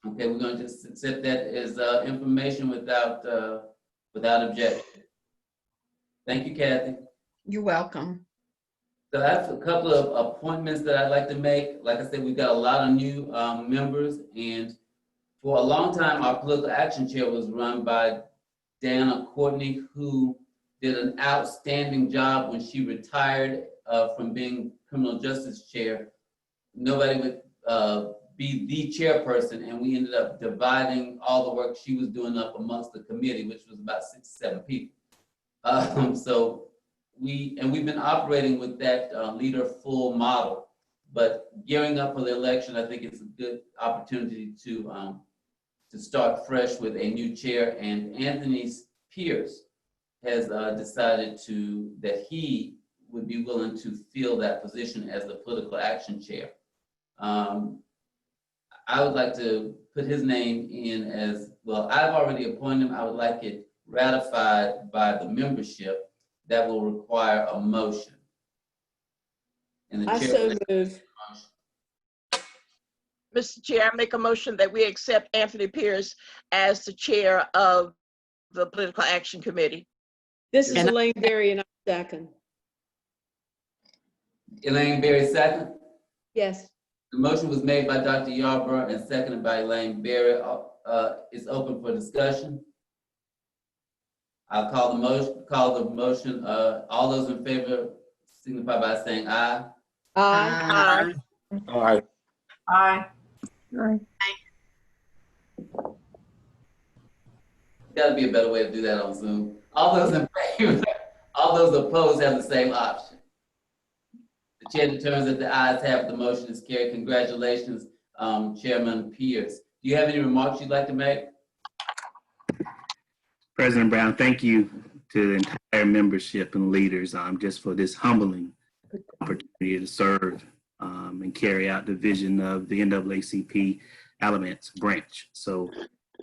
Okay, we're going to just accept that as information without objection. Thank you, Kathy. You're welcome. So I have a couple of appointments that I'd like to make. Like I said, we've got a lot of new members, and for a long time, our political action chair was run by Dana Courtney, who did an outstanding job when she retired from being criminal justice chair. Nobody would be the chairperson, and we ended up dividing all the work she was doing up amongst the committee, which was about 6 or 7 people. So we've been operating with that leader full model, but gearing up for the election, I think it's a good opportunity to start fresh with a new chair. And Anthony Pierce has decided that he would be willing to fill that position as the political action chair. I would like to put his name in as well. I've already appointed him. I would like it ratified by the membership. That will require a motion. And the chair so move. Mr. Chair, I make a motion that we accept Anthony Pierce as the chair of the Political Action Committee. This is Elaine Berry, and I second. Elaine Berry, second? Yes. The motion was made by Dr. Yarborough and seconded by Elaine Berry. It's open for discussion. I'll call the motion. All those in favor signify by saying aye. Aye. Aye. Aye. Aye. Gotta be a better way to do that on Zoom. All those in favor, all those opposed have the same option. The chair determines that the ayes have it, the motion is carried. Congratulations, Chairman Pierce. Do you have any remarks you'd like to make? President Brown, thank you to the entire membership and leaders just for this humbling opportunity to serve and carry out the vision of the NAACP Alamance branch. So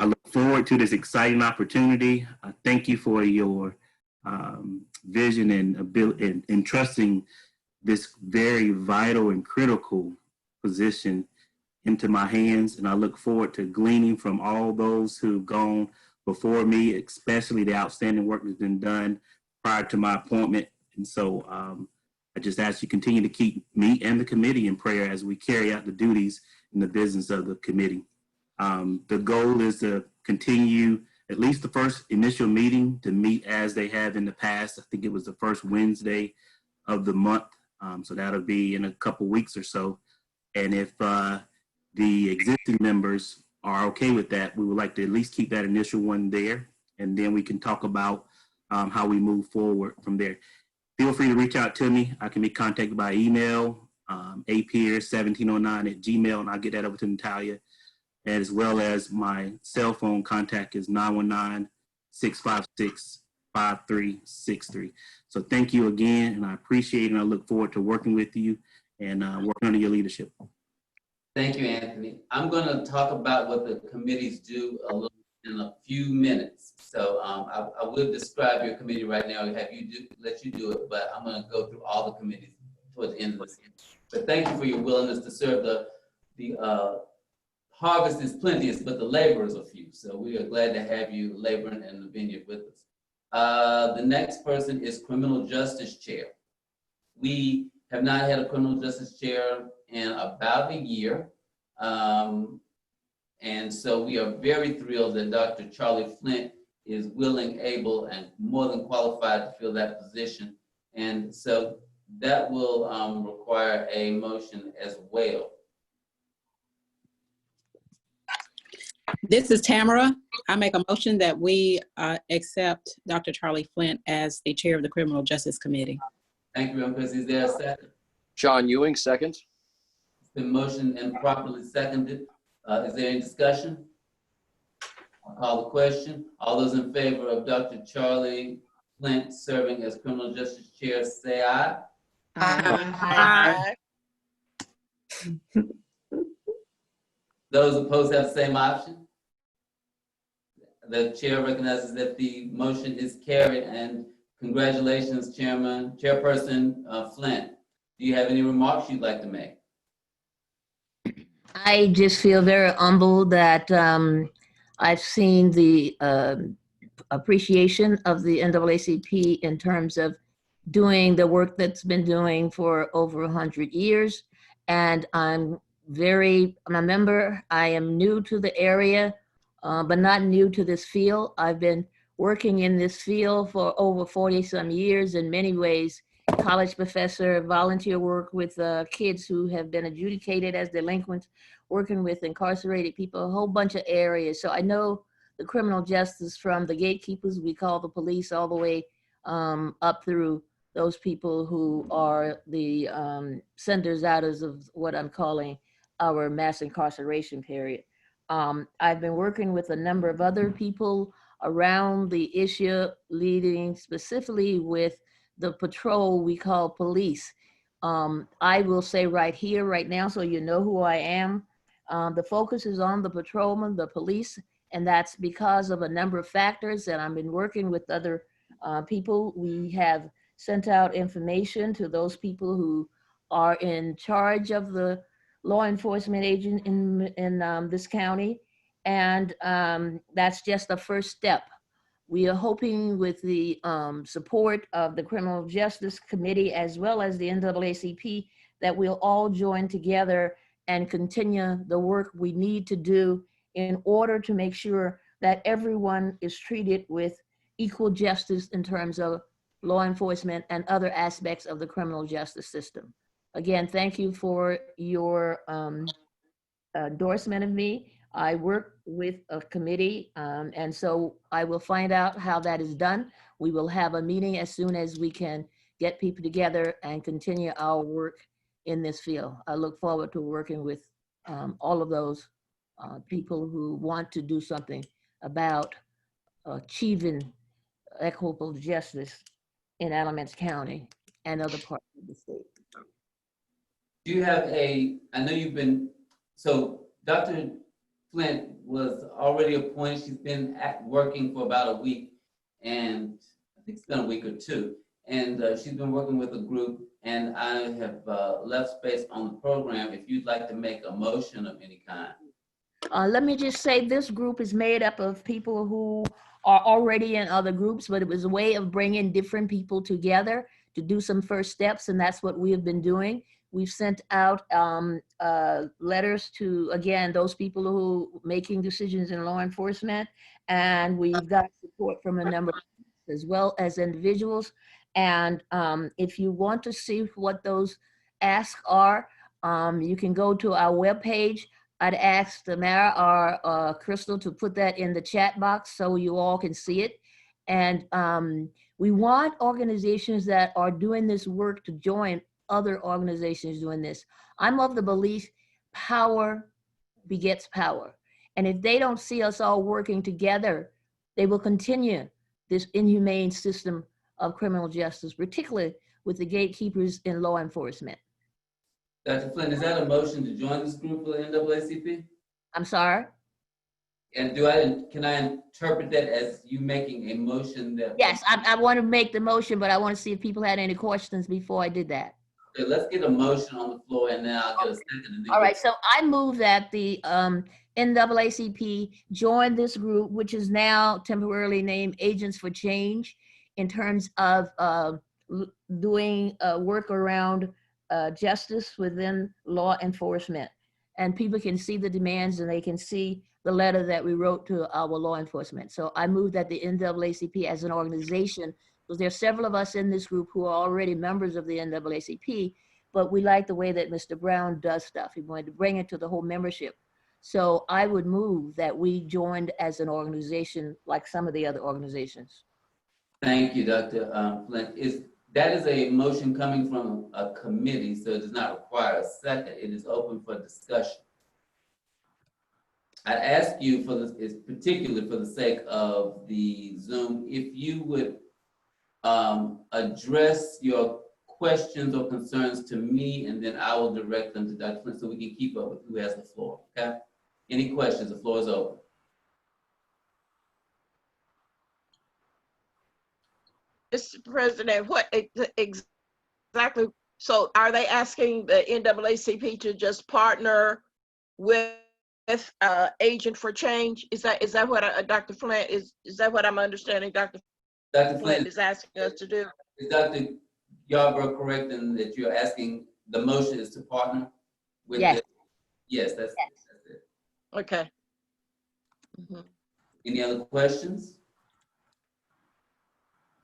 I look forward to this exciting opportunity. Thank you for your vision and ability and trusting this very vital and critical position into my hands. And I look forward to gleaning from all those who've gone before me, especially the outstanding work that's been done prior to my appointment. And so I just ask you continue to keep me and the committee in prayer as we carry out the duties and the business of the committee. The goal is to continue at least the first initial meeting to meet as they have in the past. I think it was the first Wednesday of the month. So that'll be in a couple weeks or so. And if the existing members are okay with that, we would like to at least keep that initial one there, and then we can talk about how we move forward from there. Feel free to reach out to me. I can be contacted by email, apeer1709@gmail, and I'll get that over to Natalia, as well as my cell phone contact is 919-656-5363. So thank you again, and I appreciate it, and I look forward to working with you and working under your leadership. Thank you, Anthony. I'm going to talk about what the committees do in a few minutes. So I will describe your committee right now and let you do it, but I'm going to go through all the committees towards the end of this. But thank you for your willingness to serve. The harvest is plenteous, but the laborers are few. So we are glad to have you laboring in the vineyard with us. The next person is Criminal Justice Chair. We have not had a Criminal Justice Chair in about a year. And so we are very thrilled that Dr. Charlie Flint is willing, able, and more than qualified to fill that position. And so that will require a motion as well. This is Tamara. I make a motion that we accept Dr. Charlie Flint as the chair of the Criminal Justice Committee. Thank you, Madam President. Is there a second? John Ewing, second. It's been motioned and properly seconded. Is there any discussion? I'll call the question. All those in favor of Dr. Charlie Flint serving as Criminal Justice Chair, say aye. Aye. Those opposed have the same option. The chair recognizes that the motion is carried, and congratulations, Chairperson Flint. Do you have any remarks you'd like to make? I just feel very humbled that I've seen the appreciation of the NAACP in terms of doing the work that's been doing for over 100 years. And I'm a member. I am new to the area, but not new to this field. I've been working in this field for over 40 some years in many ways. College professor, volunteer work with kids who have been adjudicated as delinquents, working with incarcerated people, a whole bunch of areas. So I know the criminal justice from the gatekeepers, we call the police, all the way up through those people who are the senders-outers of what I'm calling our mass incarceration period. I've been working with a number of other people around the issue, leading specifically with the patrol we call police. I will say right here, right now, so you know who I am, the focus is on the patrolmen, the police, and that's because of a number of factors. And I've been working with other people. We have sent out information to those people who are in charge of the law enforcement agent in this county. And that's just the first step. We are hoping with the support of the Criminal Justice Committee as well as the NAACP that we'll all join together and continue the work we need to do in order to make sure that everyone is treated with equal justice in terms of law enforcement and other aspects of the criminal justice system. Again, thank you for your endorsement of me. I work with a committee, and so I will find out how that is done. We will have a meeting as soon as we can get people together and continue our work in this field. I look forward to working with all of those people who want to do something about achieving equitable justice in Alamance County and other parts of the state. Do you have I know you've been, so Dr. Flint was already appointed. She's been working for about a week, and I think it's been a week or two. And she's been working with a group, and I have left space on the program if you'd like to make a motion of any kind. Let me just say this group is made up of people who are already in other groups, but it was a way of bringing different people together to do some first steps, and that's what we have been doing. We've sent out letters to, again, those people who are making decisions in law enforcement, and we've got support from a number of people as well as individuals. And if you want to see what those asks are, you can go to our webpage. I'd ask Tamara or Crystal to put that in the chat box so you all can see it. And we want organizations that are doing this work to join other organizations doing this. I'm of the belief power begets power. And if they don't see us all working together, they will continue this inhumane system of criminal justice, particularly with the gatekeepers in law enforcement. Dr. Flynn, is that a motion to join this group for the NAACP? I'm sorry? And can I interpret that as you making a motion that? Yes, I want to make the motion, but I want to see if people had any questions before I did that. Okay, let's get a motion on the floor and then I'll get a second. All right, so I move that the NAACP join this group, which is now temporarily named Agents for Change, in terms of doing work around justice within law enforcement. And people can see the demands and they can see the letter that we wrote to our law enforcement. So I move that the NAACP as an organization, because there are several of us in this group who are already members of the NAACP, but we like the way that Mr. Brown does stuff. He wanted to bring it to the whole membership. So I would move that we joined as an organization like some of the other organizations. Thank you, Dr. Flint. That is a motion coming from a committee, so it does not require a second. It is open for discussion. I'd ask you for this, is particularly for the sake of the Zoom, if you would address your questions or concerns to me, and then I will direct them to Dr. Flint so we can keep up with who has the floor, okay? Any questions? The floor is open. Mr. President, what exactly, so are they asking the NAACP to just partner with Agent for Change? Is that what Dr. Flint is that what I'm understanding Dr. Flint is asking us to do? Is Dr. Yarbrough correct in that you're asking, the motion is to partner with? Yes. Yes, that's it. Okay. Mm-hmm. Any other questions?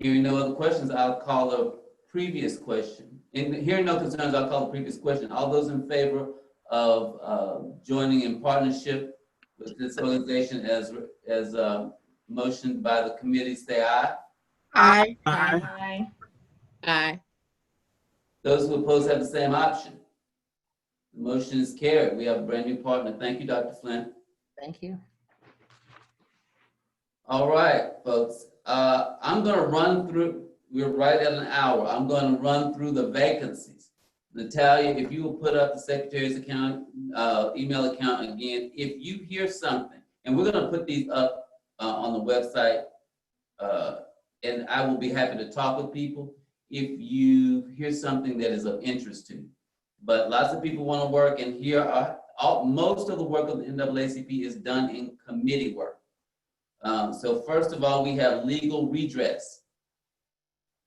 Hearing no other questions, I'll call a previous question. And hearing no concerns, I'll call the previous question. All those in favor of joining in partnership with this organization as motioned by the committee, say aye. Aye. Aye. Aye. Those who oppose have the same option. The motion is carried. We have a brand new partner. Thank you, Dr. Flint. Thank you. All right, folks. I'm going to run through, we're right at an hour. I'm going to run through the vacancies. Natalia, if you will put up the secretary's account, email account again, if you hear something, and we're going to put these up on the website, and I will be happy to talk with people if you hear something that is of interest to you. But lots of people want to work, and here are most of the work of the NAACP is done in committee work. So first of all, we have legal redress.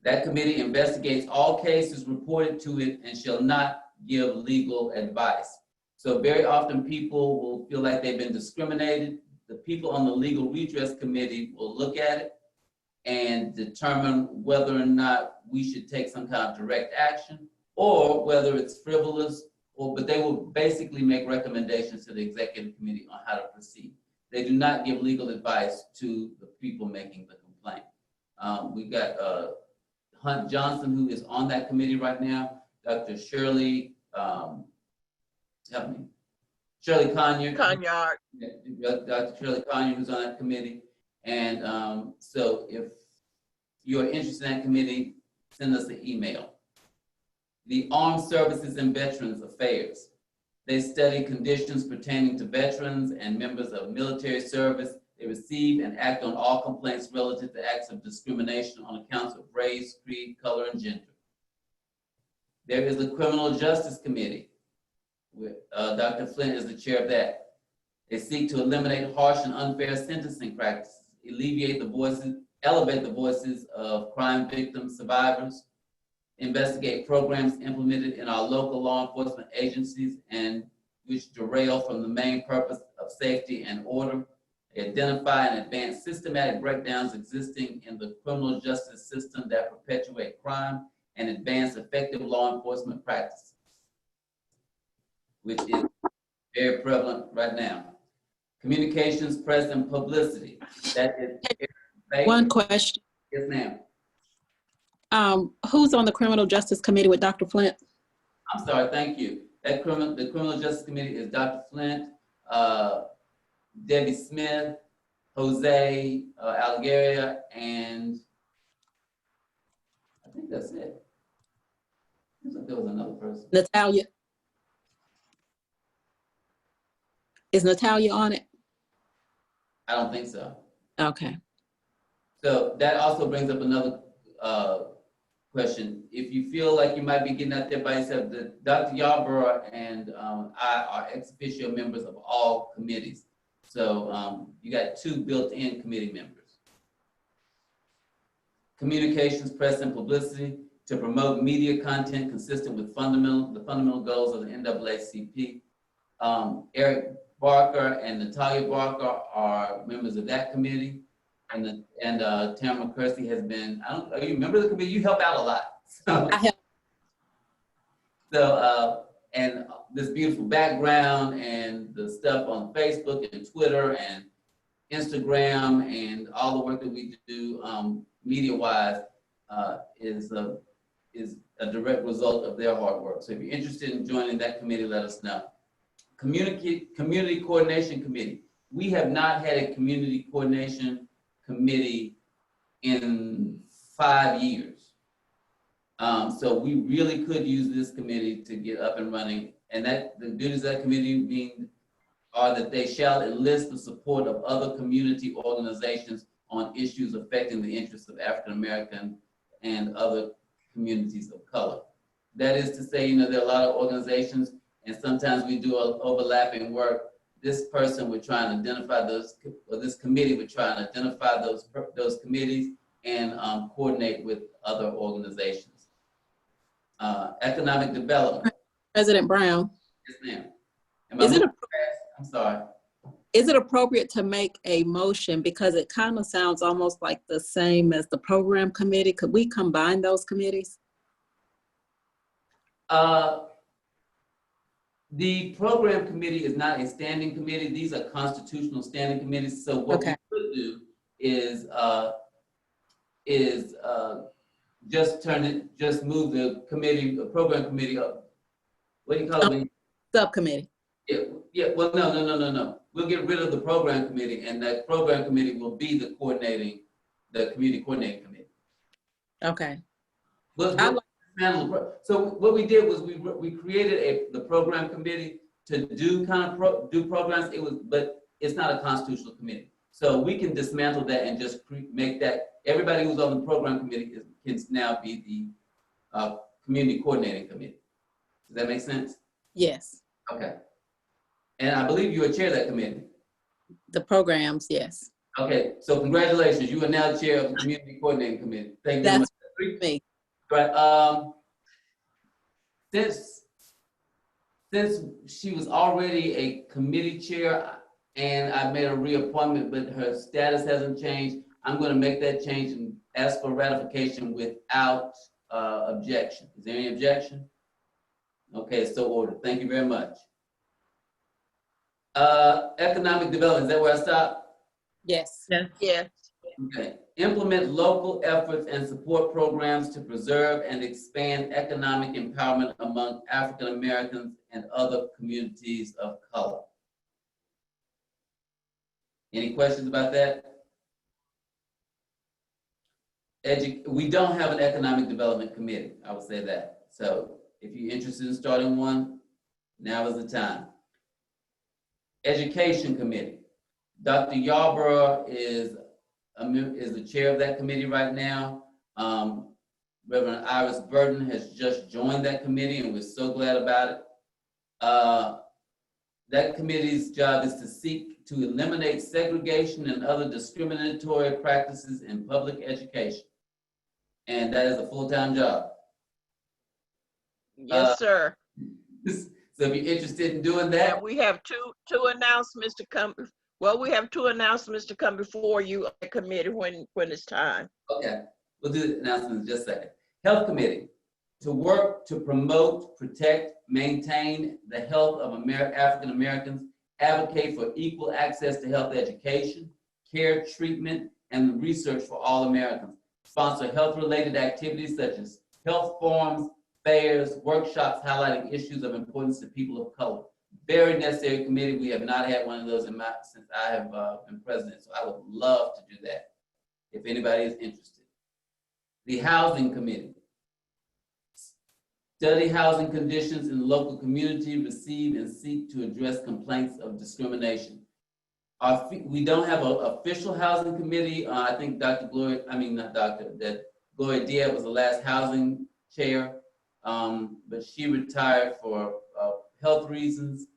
That committee investigates all cases reported to it and shall not give legal advice. So very often people will feel like they've been discriminated. The people on the legal redress committee will look at it and determine whether or not we should take some kind of direct action or whether it's frivolous, but they will basically make recommendations to the executive committee on how to proceed. They do not give legal advice to the people making the complaint. We've got Hunt Johnson, who is on that committee right now, Dr. Shirley, help me, Shirley Conyard. Dr. Shirley Conyard, who's on that committee. And so if you're interested in that committee, send us an email. The Armed Services and Veterans Affairs. They study conditions pertaining to veterans and members of military service. They receive and act on all complaints relative to acts of discrimination on accounts of race, creed, color, and gender. There is the Criminal Justice Committee. Dr. Flint is the chair of that. They seek to eliminate harsh and unfair sentencing practices, elevate the voices of crime victims, survivors, investigate programs implemented in our local law enforcement agencies and which derail from the main purpose of safety and order, identify and advance systematic breakdowns existing in the criminal justice system that perpetuate crime, and advance effective law enforcement practices, which is very prevalent right now. Communications, press, and publicity. That is one question. Yes, ma'am. Who's on the Criminal Justice Committee with Dr. Flint? I'm sorry, thank you. The Criminal Justice Committee is Dr. Flint, Debbie Smith, Jose Algaria, and I think that's it. Seems like there was another person. Natalia. Is Natalia on it? I don't think so. Okay. So that also brings up another question. If you feel like you might be getting out there by yourself, Dr. Yarborough and I are ex officio members of all committees. So you got 2 built-in committee members. Communications, press, and publicity to promote media content consistent with the fundamental goals of the NAACP. Eric Barker and Natalia Barker are members of that committee. And Tamara Kersey has been, are you a member of the committee? You help out a lot. So, and this beautiful background and the stuff on Facebook and Twitter and Instagram and all the work that we do media-wise is a direct result of their hard work. So if you're interested in joining that committee, let us know. Community Coordination Committee. We have not had a community coordination committee in 5 years. So we really could use this committee to get up and running. And that the duties of that committee are that they shall enlist the support of other community organizations on issues affecting the interests of African American and other communities of color. That is to say, there are a lot of organizations, and sometimes we do overlapping work. This person would try and identify those, or this committee would try and identify those committees and coordinate with other organizations. Economic development. President Brown. Yes, ma'am. I'm sorry. Is it appropriate to make a motion, because it kind of sounds almost like the same as the program committee? Could we combine those committees? The program committee is not a standing committee. These are constitutional standing committees. So what we could do is just move the committee, the program committee up. What do you call it? Subcommittee. Yeah. Well, no. We'll get rid of the program committee, and that program committee will be the community coordinating committee. Okay. So what we did was we created the program committee to do do programs. But it's not a constitutional committee. So we can dismantle that and just make that everybody who's on the program committee can now be the community coordinating committee. Does that make sense? Yes. Okay. And I believe you are chair of that committee. The programs, yes. Okay, so congratulations. You are now chair of the community coordinating committee. Thank you very much. That's me. Right. Since she was already a committee chair and I made a reappointment, but her status hasn't changed, I'm going to make that change and ask for ratification without objection. Is there any objection? Okay, so ordered. Thank you very much. Economic development, is that where I stop? Yes. Yes. Okay. Implement local efforts and support programs to preserve and expand economic empowerment among African Americans and other communities of color. Any questions about that? We don't have an economic development committee, I would say that. So if you're interested in starting one, now is the time. Education committee. Dr. Yarborough is the chair of that committee right now. Reverend Iris Burton has just joined that committee, and we're so glad about it. That committee's job is to seek to eliminate segregation and other discriminatory practices in public education. And that is a full-time job. Yes, sir. So if you're interested in doing that. And we have two announcements to come. Well, we have 2 announcements to come before you, committee, when it's time. Okay, we'll do the announcements in just a second. Health committee, to work to promote, protect, maintain the health of African Americans, advocate for equal access to health education, care, treatment, and research for all Americans. Sponsor health-related activities such as health forums, fairs, workshops highlighting issues of importance to people of color. Very necessary committee. We have not had one of those since I have been president, so I would love to do that if anybody is interested. The Housing Committee. Study housing conditions in the local community, receive and seek to address complaints of discrimination. We don't have an official housing committee. I think Gloria Diaz was the last housing chair, but she retired for health reasons.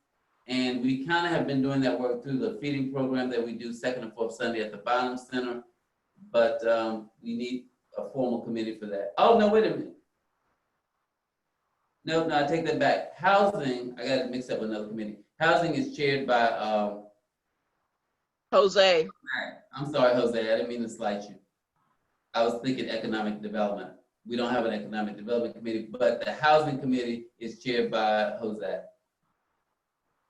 And we kind of have been doing that work through the feeding program that we do second and fourth Sunday at the Bottom Center. But we need a formal committee for that. Oh, no, wait a minute. No, I take that back. Housing, I got to mix up with another committee. Housing is chaired by Jose. I'm sorry, Jose, I didn't mean to slight you. I was thinking economic development. We don't have an economic development committee, but the housing committee is chaired by Jose.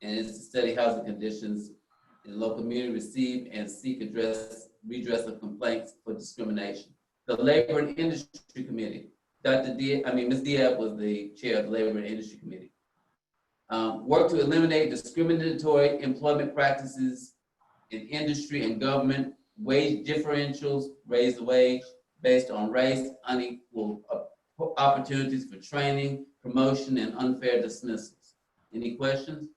And it's to study housing conditions in the local community, receive and seek redress of complaints for discrimination. The Labor and Industry Committee. Ms. Diaz was the chair of the Labor and Industry Committee. Work to eliminate discriminatory employment practices in industry and government, wage differentials, raise the wage based on race, unequal opportunities for training, promotion, and unfair dismissals. Any questions?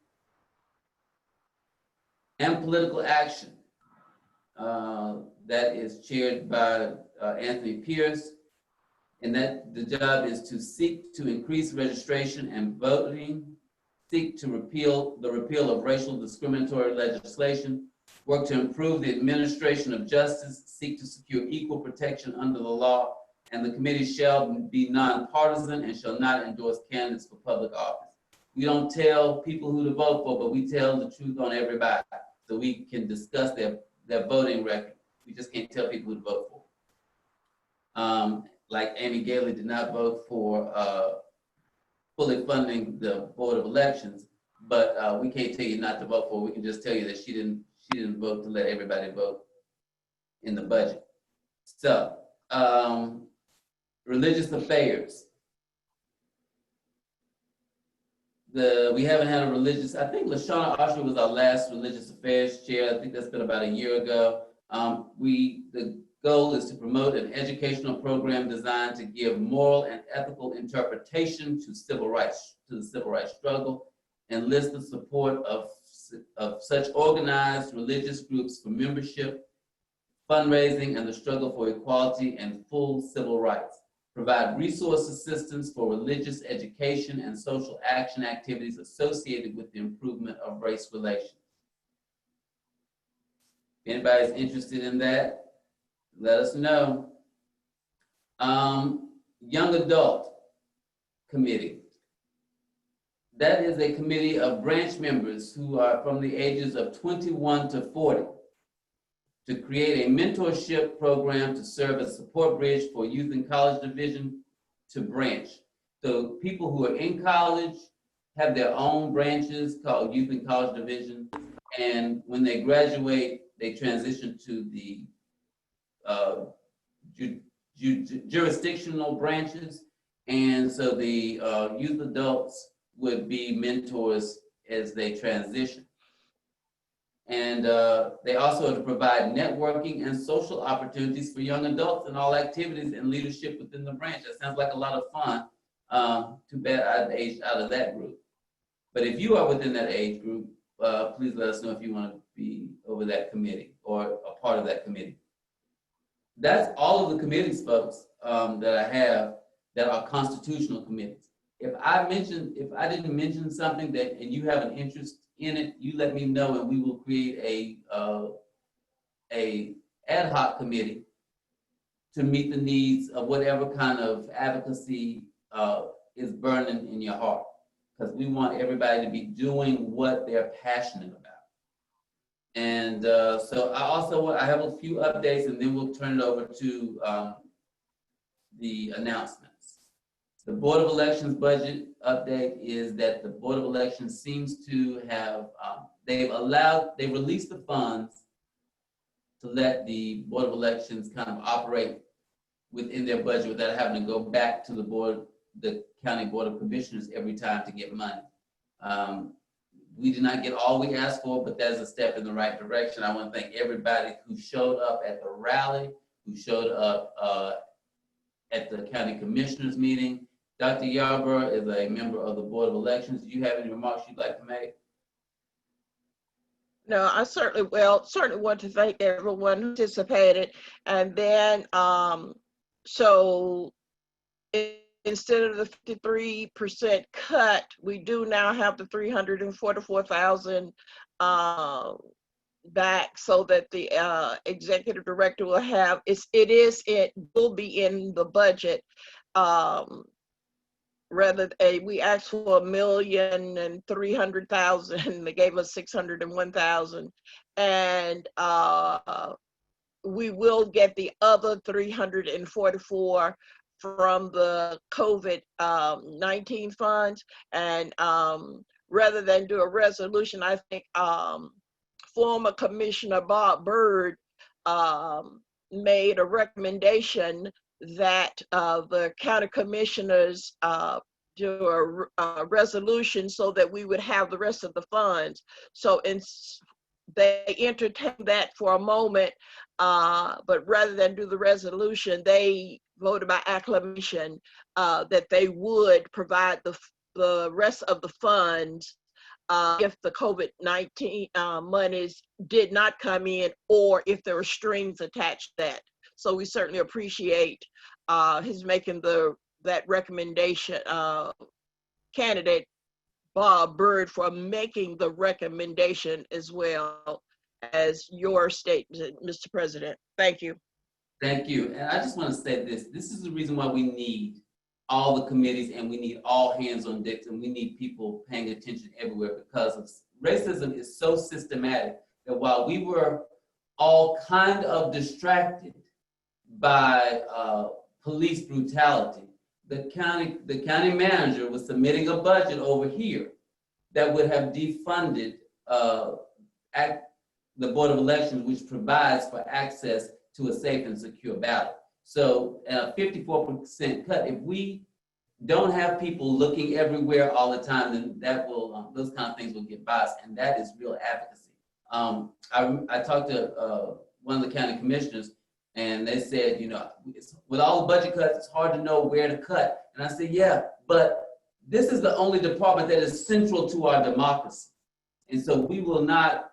And political action. That is chaired by Anthony Pierce. And that the job is to seek to increase registration and voting, seek to repeal of racial discriminatory legislation, work to improve the administration of justice, seek to secure equal protection under the law, and the committee shall be nonpartisan and shall not endorse candidates for public office. We don't tell people who to vote for, but we tell the truth on everybody, so we can discuss their voting record. We just can't tell people who to vote for. Like Amy Gailey did not vote for fully funding the Board of Elections, but we can't tell you not to vote for. We can just tell you that she didn't vote to let everybody vote in the budget. So, religious affairs. We haven't had a religious, I think LaShawna Usher was our last religious affairs chair. I think that's been about a year ago. The goal is to promote an educational program designed to give moral and ethical interpretation to the civil rights struggle, and list the support of such organized religious groups for membership, fundraising, and the struggle for equality and full civil rights. Provide resource assistance for religious education and social action activities associated with the improvement of race relations. If anybody's interested in that, let us know. Young Adult Committee. That is a committee of branch members who are from the ages of 21 to 40 to create a mentorship program to serve as a support bridge for youth and college division to branch. So people who are in college have their own branches called youth and college division. And when they graduate, they transition to the jurisdictional branches. And so the youth adults would be mentors as they transition. And they also are to provide networking and social opportunities for young adults in all activities and leadership within the branch. That sounds like a lot of fun. Too bad I've aged out of that group. But if you are within that age group, please let us know if you want to be over that committee or a part of that committee. That's all of the committees, folks, that I have that are constitutional committees. If I didn't mention something and you have an interest in it, you let me know, and we will create a ad hoc committee to meet the needs of whatever kind of advocacy is burning in your heart, because we want everybody to be doing what they're passionate about. And so I have a few updates, and then we'll turn it over to the announcements. The Board of Elections budget update is that the Board of Elections seems to have, they've released the funds to let the Board of Elections kind of operate within their budget without having to go back to the Board the County Board of Commissioners every time to get money. We did not get all we asked for, but that's a step in the right direction. I want to thank everybody who showed up at the rally, who showed up at the County Commissioners meeting. Dr. Yarborough is a member of the Board of Elections. Do you have any remarks you'd like to make? No, I certainly want to thank everyone who participated. And then, so instead of the 53% cut, we do now have the 344,000 back, so that the executive director will have it will be in the budget. Rather, we asked for $1,300,000, they gave us 601,000, and we will get the other 344 from the COVID-19 funds. And rather than do a resolution, I think former Commissioner Bob Byrd made a recommendation that the county commissioners do a resolution so that we would have the rest of the funds. So they entertained that for a moment, but rather than do the resolution, they voted by acclamation that they would provide the rest of the funds if the COVID-19 monies did not come in, or if there were strings attached to that. So we certainly appreciate his making that recommendation, candidate Bob Byrd, for making the recommendation, as well as your statement, Mr. President. Thank you. Thank you. And I just want to say this. This is the reason why we need all the committees, and we need all hands on deck, and we need people paying attention everywhere, because racism is so systematic that while we were all kind of distracted by police brutality, the county manager was submitting a budget over here that would have defunded the Board of Elections, which provides for access to a safe and secure ballot. So 54% cut, if we don't have people looking everywhere all the time, then that will, those kind of things will get biased, and that is real advocacy. I talked to one of the county commissioners, and they said, with all the budget cuts, it's hard to know where to cut. And I said, yeah, but this is the only department that is central to our democracy. And so we will not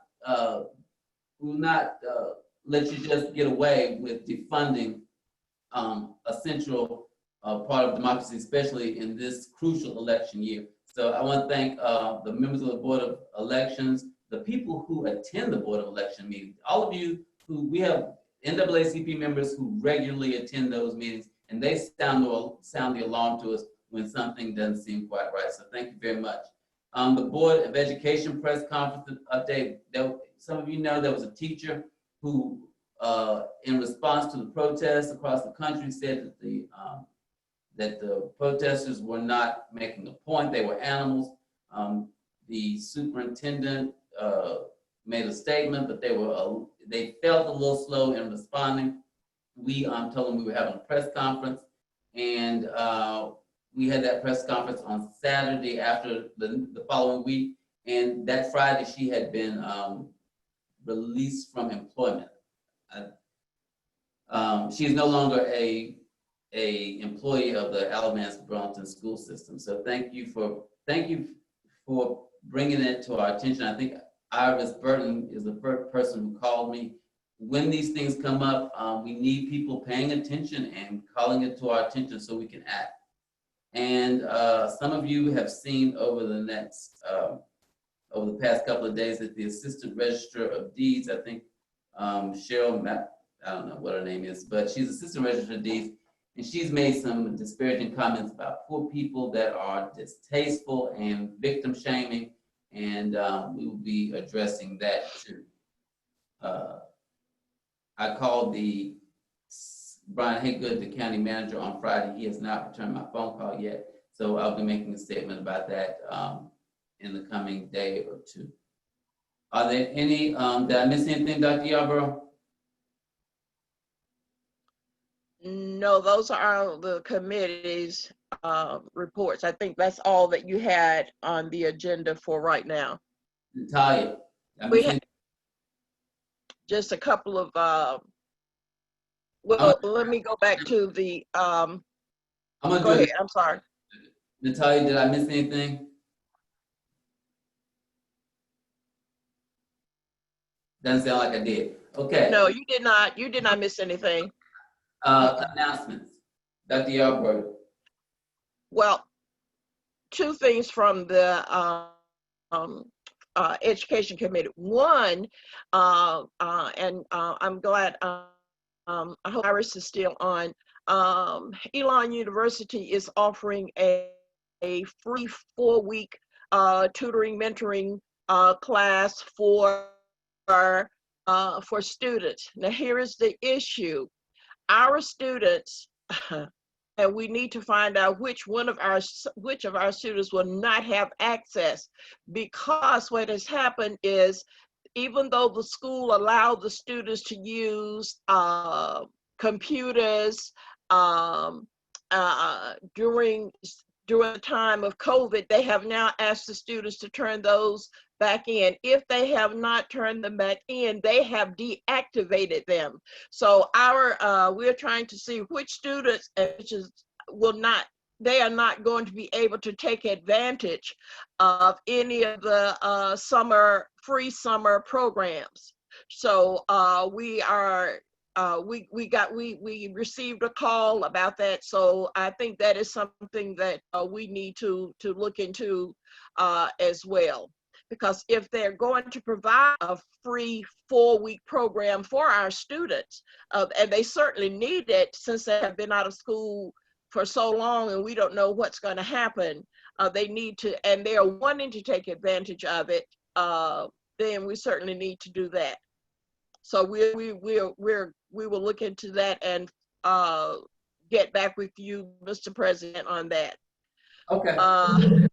let you just get away with defunding a central part of democracy, especially in this crucial election year. So I want to thank the members of the Board of Elections, the people who attend the Board of Election meetings, all of you we have NAACP members who regularly attend those meetings, and they sound the alarm to us when something doesn't seem quite right. So thank you very much. The Board of Education press conference update, some of you know there was a teacher who, in response to the protests across the country, said that the protesters were not making a point, they were animals. The superintendent made a statement, but they felt a little slow in responding. We told them we were having a press conference, and we had that press conference on Saturday after the following week, and that Friday she had been released from employment. She is no longer a employee of the Alamance Burlington school system. So thank you for bringing it to our attention. I think Iris Burton is the first person who called me. When these things come up, we need people paying attention and calling it to our attention so we can act. And some of you have seen over the past couple of days that the Assistant Registrar of Deeds, I think Cheryl, I don't know what her name is, but she's Assistant Registrar of Deeds, and she's made some disparaging comments about poor people that are distasteful and victim shaming, and we will be addressing that too. I called Brian Haygood, the county manager, on Friday. He has not returned my phone call yet, so I'll be making a statement about that in the coming day or two. Are there any, did I miss anything, Dr. Yarborough? No, those are the committee's reports. I think that's all that you had on the agenda for right now. Natalia, We had just a couple of, well, let me go back to the, go ahead, I'm sorry. Natalia, did I miss anything? Doesn't sound like I did. Okay. No, you did not miss anything. Announcements. Dr. Yarbrough. Well, two things from the Education Committee. One, and I'm glad, I hope Iris is still on. Elon University is offering a free 4-week tutoring, mentoring class for students. Now, here is the issue. Our students, and we need to find out which of our students will not have access, because what has happened is, even though the school allowed the students to use computers during the time of COVID, they have now asked the students to turn those back in. If they have not turned them back in, they have deactivated them. So we're trying to see which students they are not going to be able to take advantage of any of the free summer programs. So we received a call about that. So I think that is something that we need to look into as well. Because if they're going to provide a free 4-week program for our students, and they certainly need it since they have been out of school for so long and we don't know what's going to happen, they need to, and they are wanting to take advantage of it, then we certainly need to do that. So we will look into that and get back with you, Mr. President, on that. Okay. The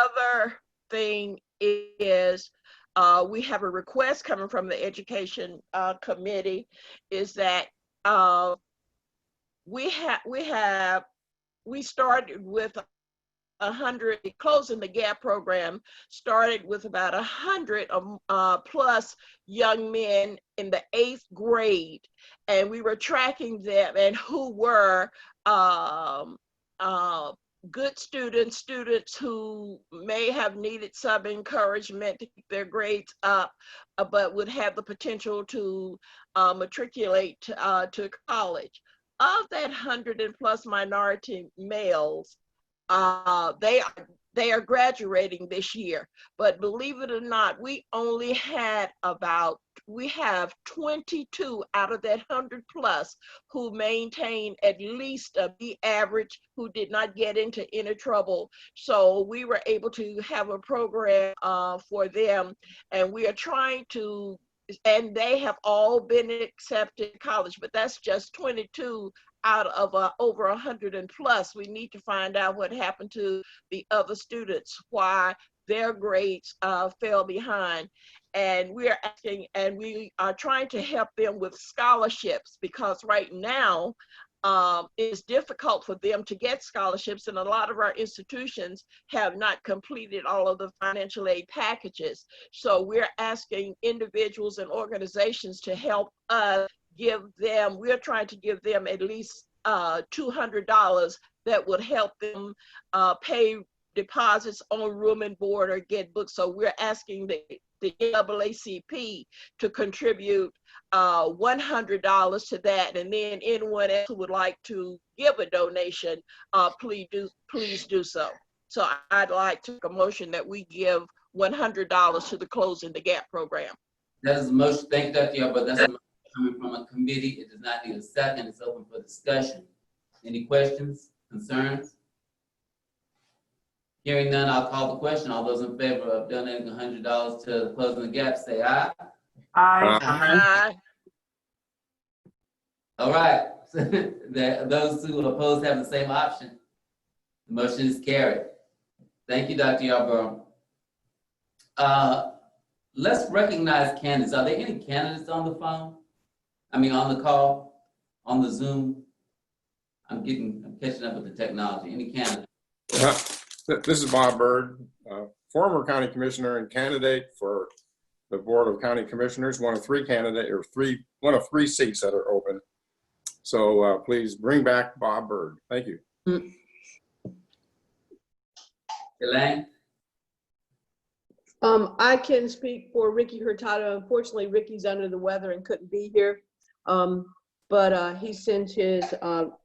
other thing is we have a request coming from the Education Committee, is that we started with 100, Closing the Gap program started with about 100 plus young men in the 8th grade, and we were tracking them and who were good students who may have needed some encouragement to keep their grades up, but would have the potential to matriculate to college. Of that 100 and plus minority males, they are graduating this year, but believe it or not, we have 22 out of that 100 plus who maintain at least a B average, who did not get into any trouble. So we were able to have a program for them, and we are trying to, and they have all been accepted to college, but that's just 22 out of over 100 and plus. We need to find out what happened to the other students, why their grades fell behind. And we are asking, and we are trying to help them with scholarships, because right now it's difficult for them to get scholarships, and a lot of our institutions have not completed all of the financial aid packages. So we're asking individuals and organizations to help us we're trying to give them at least $200 that would help them pay deposits on room and board or get books. So we're asking the NAACP to contribute $100 to that, and then anyone else who would like to give a donation, please do so. So I'd like to make a motion that we give $100 to the Closing the Gap program. That is a motion. Thank you, Dr. Yarbrough. That's a motion coming from a committee. It does not need a second. It's open for discussion. Any questions, concerns? Hearing none, I'll call the question. All those in favor of donating $100 to Closing the Gap, say aye. Aye. Aye. All right. Those who oppose have the same option. The motion is carried. Thank you, Dr. Yarbrough. Let's recognize candidates. Are there any candidates on the phone? I mean, on the call, on the Zoom? I'm catching up with the technology. Any candidate? This is Bob Byrd, former county commissioner and candidate for the Board of County Commissioners, one of three seats that are open. So please bring back Bob Byrd. Thank you. Elaine? I can speak for Ricky Hurtado. Unfortunately, Ricky's under the weather and couldn't be here. But he sends his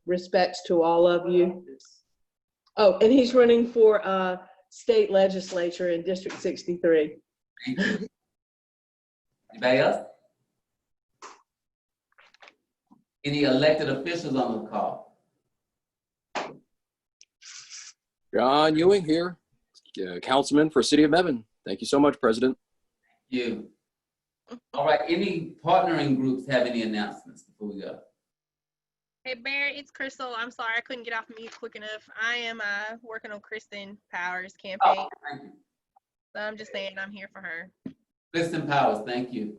respects to all of you. Oh, and he's running for state legislature in District 63. Thank you. Anybody else? Any elected officials on the call? John Ewing here, councilman for City of Evan. Thank you so much, President. Thank you. All right, any partnering groups have any announcements before we go? Hey, Barrett, it's Crystal. I'm sorry I couldn't get off mute quick enough. I am working on Kristen Powers' campaign. Oh, thank you. So I'm just saying I'm here for her. Kristen Powers, thank you.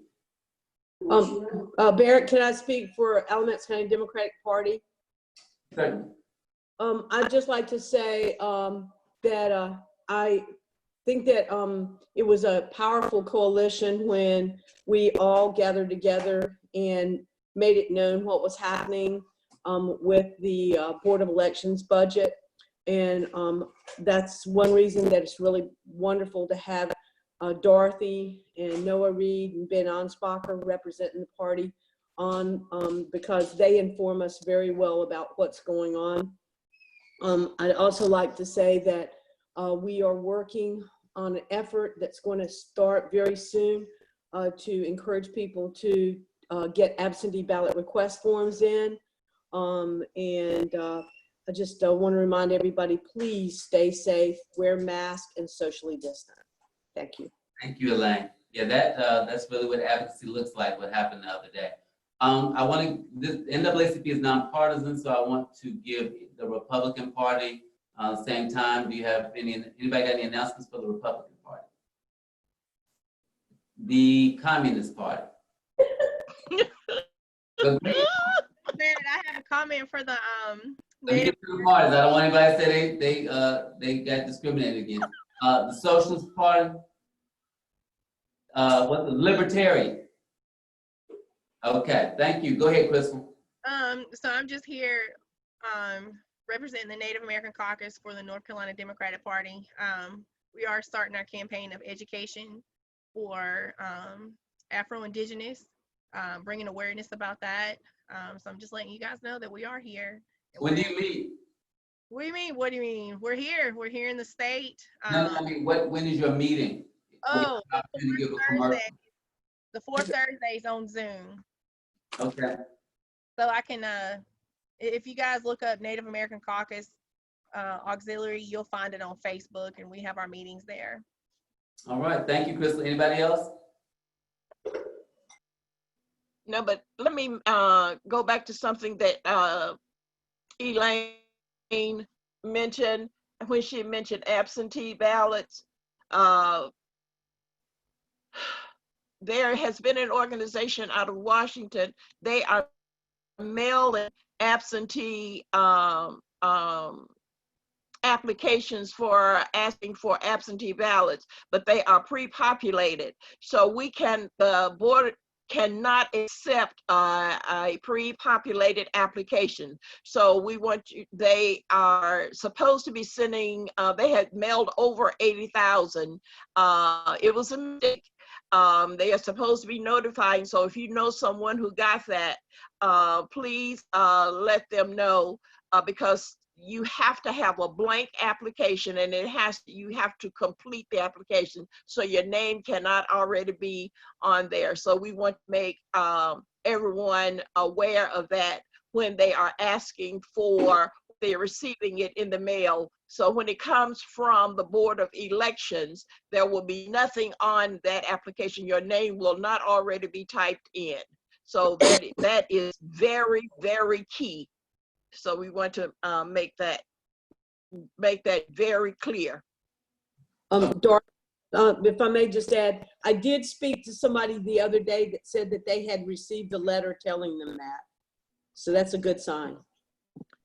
Barrett, can I speak for Alamance County Democratic Party? Certainly. I'd just like to say that I think that it was a powerful coalition when we all gathered together and made it known what was happening with the Board of Elections budget. And that's one reason that it's really wonderful to have Dorothy and Noah Reed and Ben Anspacher representing the party on because they inform us very well about what's going on. I'd also like to say that we are working on an effort that's going to start very soon to encourage people to get absentee ballot request forms in. I just want to remind everybody, please stay safe, wear masks, and socially distant. Thank you. Thank you, Elaine. Yeah, that's really what advocacy looks like, what happened the other day. This NAACP is nonpartisan, so I want to give the Republican Party same time. Do you have anybody got any announcements for the Republican Party? The Communist Party? Man, I have a comment for the Native parties. I don't want anybody to say they got discriminated against. The Socialist Party? What the Libertarian? Okay, thank you. Go ahead, Crystal. So I'm just here representing the Native American Caucus for the North Carolina Democratic Party. We are starting our campaign of education for Afro-Indigenous, bringing awareness about that. So I'm just letting you guys know that we are here. When do you meet? What do you mean? What do you mean? We're here. We're here in the state. No, I mean, when is your meeting? Oh, the fourth Thursdays on Zoom. Okay. So I can, if you guys look up Native American Caucus Auxiliary, you'll find it on Facebook, and we have our meetings there. All right. Thank you, Crystal. Anybody else? No, but let me go back to something that Elaine mentioned when she mentioned absentee ballots. There has been an organization out of Washington. They are mailing absentee applications for asking for absentee ballots, but they are pre-populated. So the board cannot accept a pre-populated application. So they are supposed to be sending, they had mailed over 80,000. It was a mistake. They are supposed to be notifying. So if you know someone who got that, please let them know because you have to have a blank application and you have to complete the application. So your name cannot already be on there. So we want to make everyone aware of that when they are asking for, they're receiving it in the mail. So when it comes from the Board of Elections, there will be nothing on that application. Your name will not already be typed in. So that is very, very key. So we want to make that very clear. If I may just add, I did speak to somebody the other day that said that they had received a letter telling them that. So that's a good sign.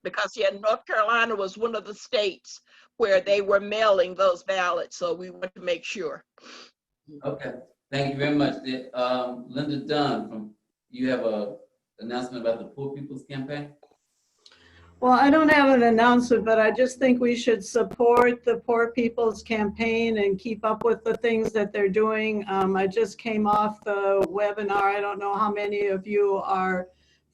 because yeah, North Carolina was one of the states where they were mailing those ballots, so we want to make sure. Okay, thank you very much. Linda Dunn, you have a announcement about the Poor People's Campaign? Well, I don't have an announcement, but I just think we should support the Poor People's Campaign and keep up with the things that they're doing. I just came off the webinar. I don't know how many of you are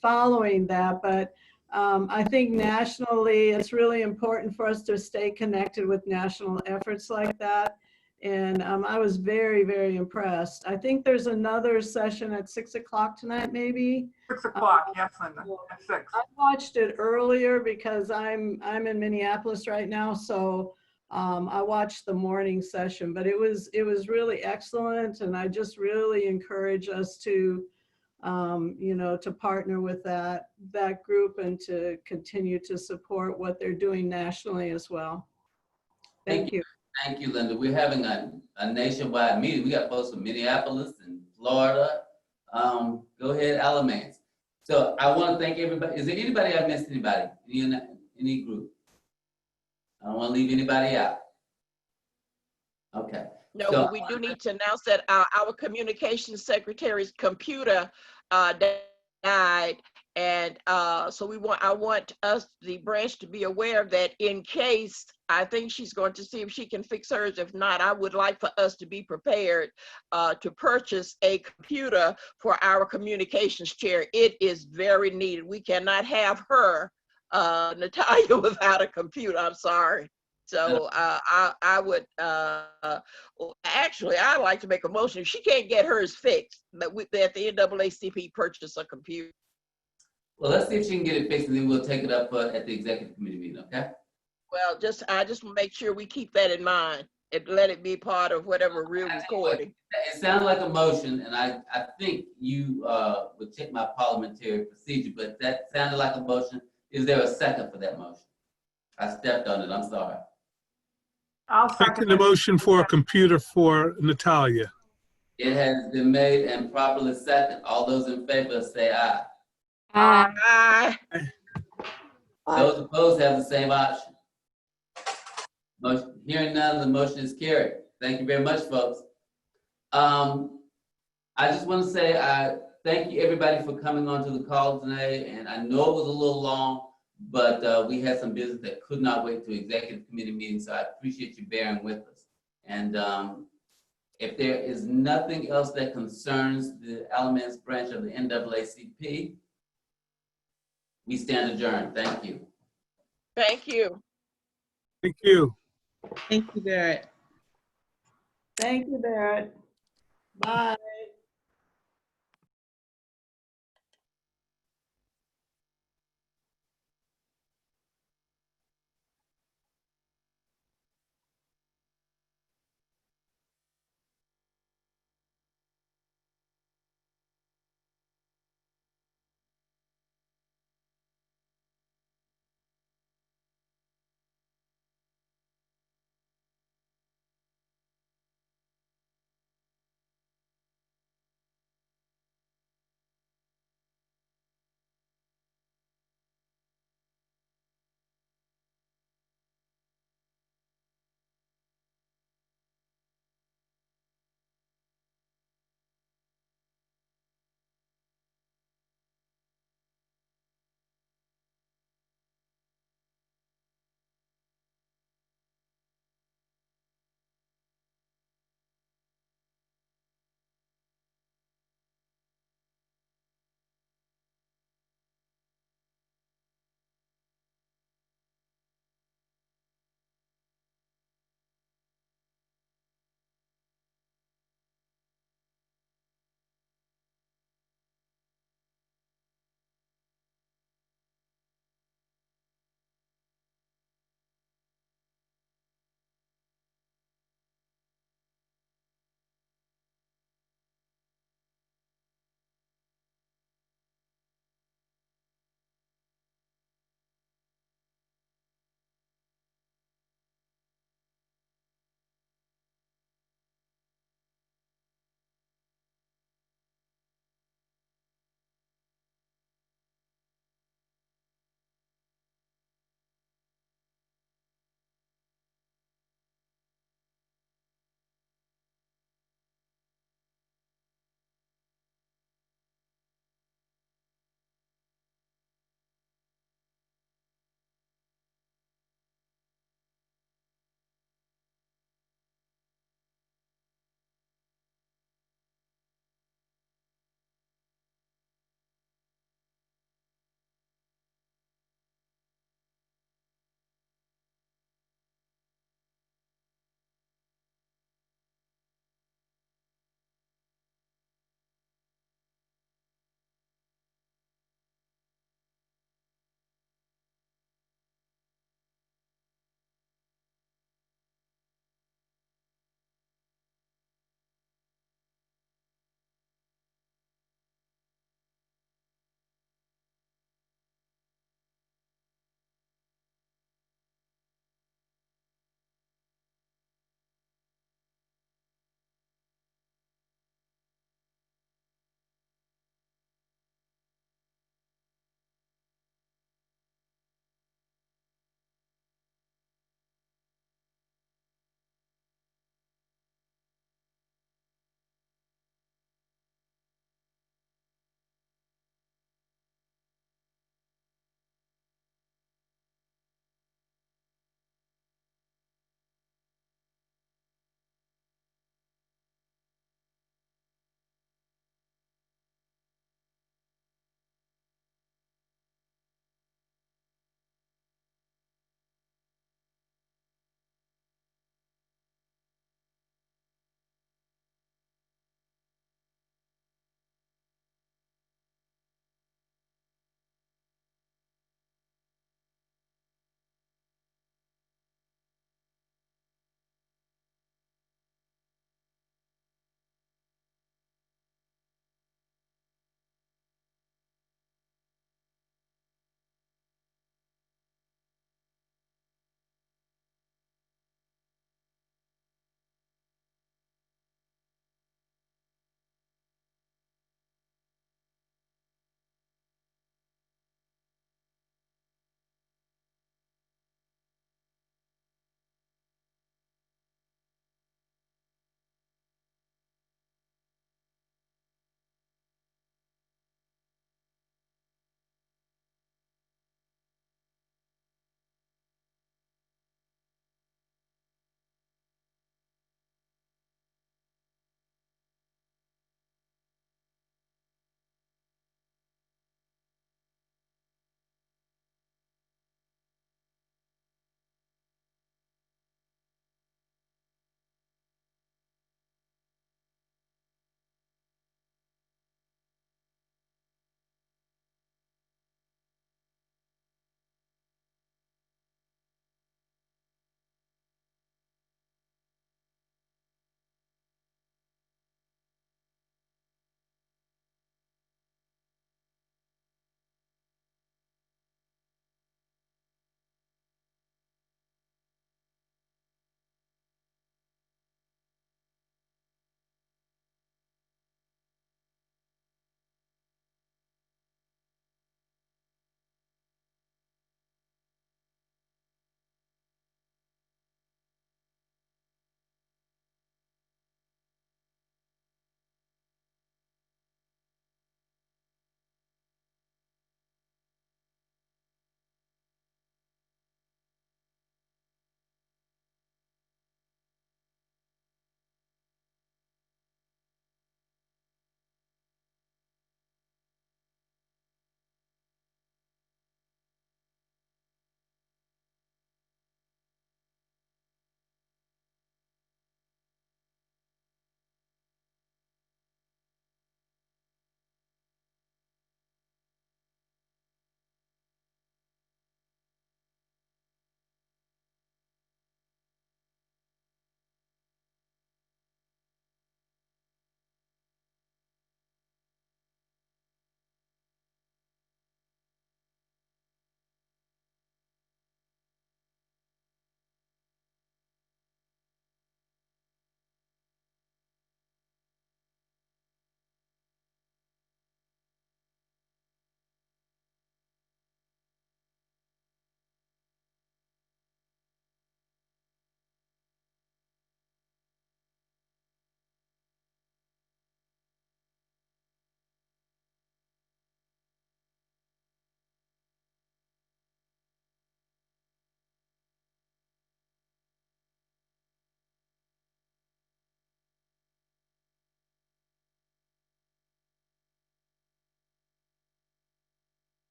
following that, but I think nationally, it's really important for us to stay connected with national efforts like that. And I was very, very impressed. I think there's another session at 6 o'clock tonight, maybe. 6 o'clock, yes, Linda, at 6. I watched it earlier because I'm in Minneapolis right now, so I watched the morning session. But it was really excellent, and I just really encourage us to, you know, to partner with that group and to continue to support what they're doing nationally as well. Thank you. Thank you, Linda. We're having a nationwide meeting. We got folks from Minneapolis and Florida. Go ahead, Alamance. So I want to thank everybody. Is there anybody I missed? Anybody? Any group? I don't want to leave anybody out. Okay. No, so, but we do need to announce that our communications secretary's computer died. And so I want us, the branch, to be aware of that in case. I think she's going to see if she can fix hers. If not, I would like for us to be prepared to purchase a computer for our communications chair. It is very needed. We cannot have her, Natalia, without a computer. I'm sorry. So I would, actually, I'd like to make a motion. If she can't get hers fixed, that the NAACP purchase a computer. Well, let's see if she can get it fixed, and then we'll take it up at the executive committee meeting, okay? Well, I just make sure we keep that in mind and let it be part of whatever real recording. It sounded like a motion, and I think you would check my parliamentary procedure, but that sounded like a motion. Is there a second for that motion? I stepped on it, I'm sorry. I'll second the motion for a computer for Natalia. It has been made and properly seconded. All those in favor say aye. Aye. Those opposed have the same option. Motion, hearing none, the motion is carried. Thank you very much, folks. I just want to say I thank you everybody for coming on to the call today. And I know it was a little long, but we had some business that could not wait to executive committee meetings. So I appreciate you bearing with us. And if there is nothing else that concerns the Alamance branch of the NAACP, we stand adjourned. Thank you. Thank you. Thank you. Thank you, Barrett. Thank you, Barrett. Bye.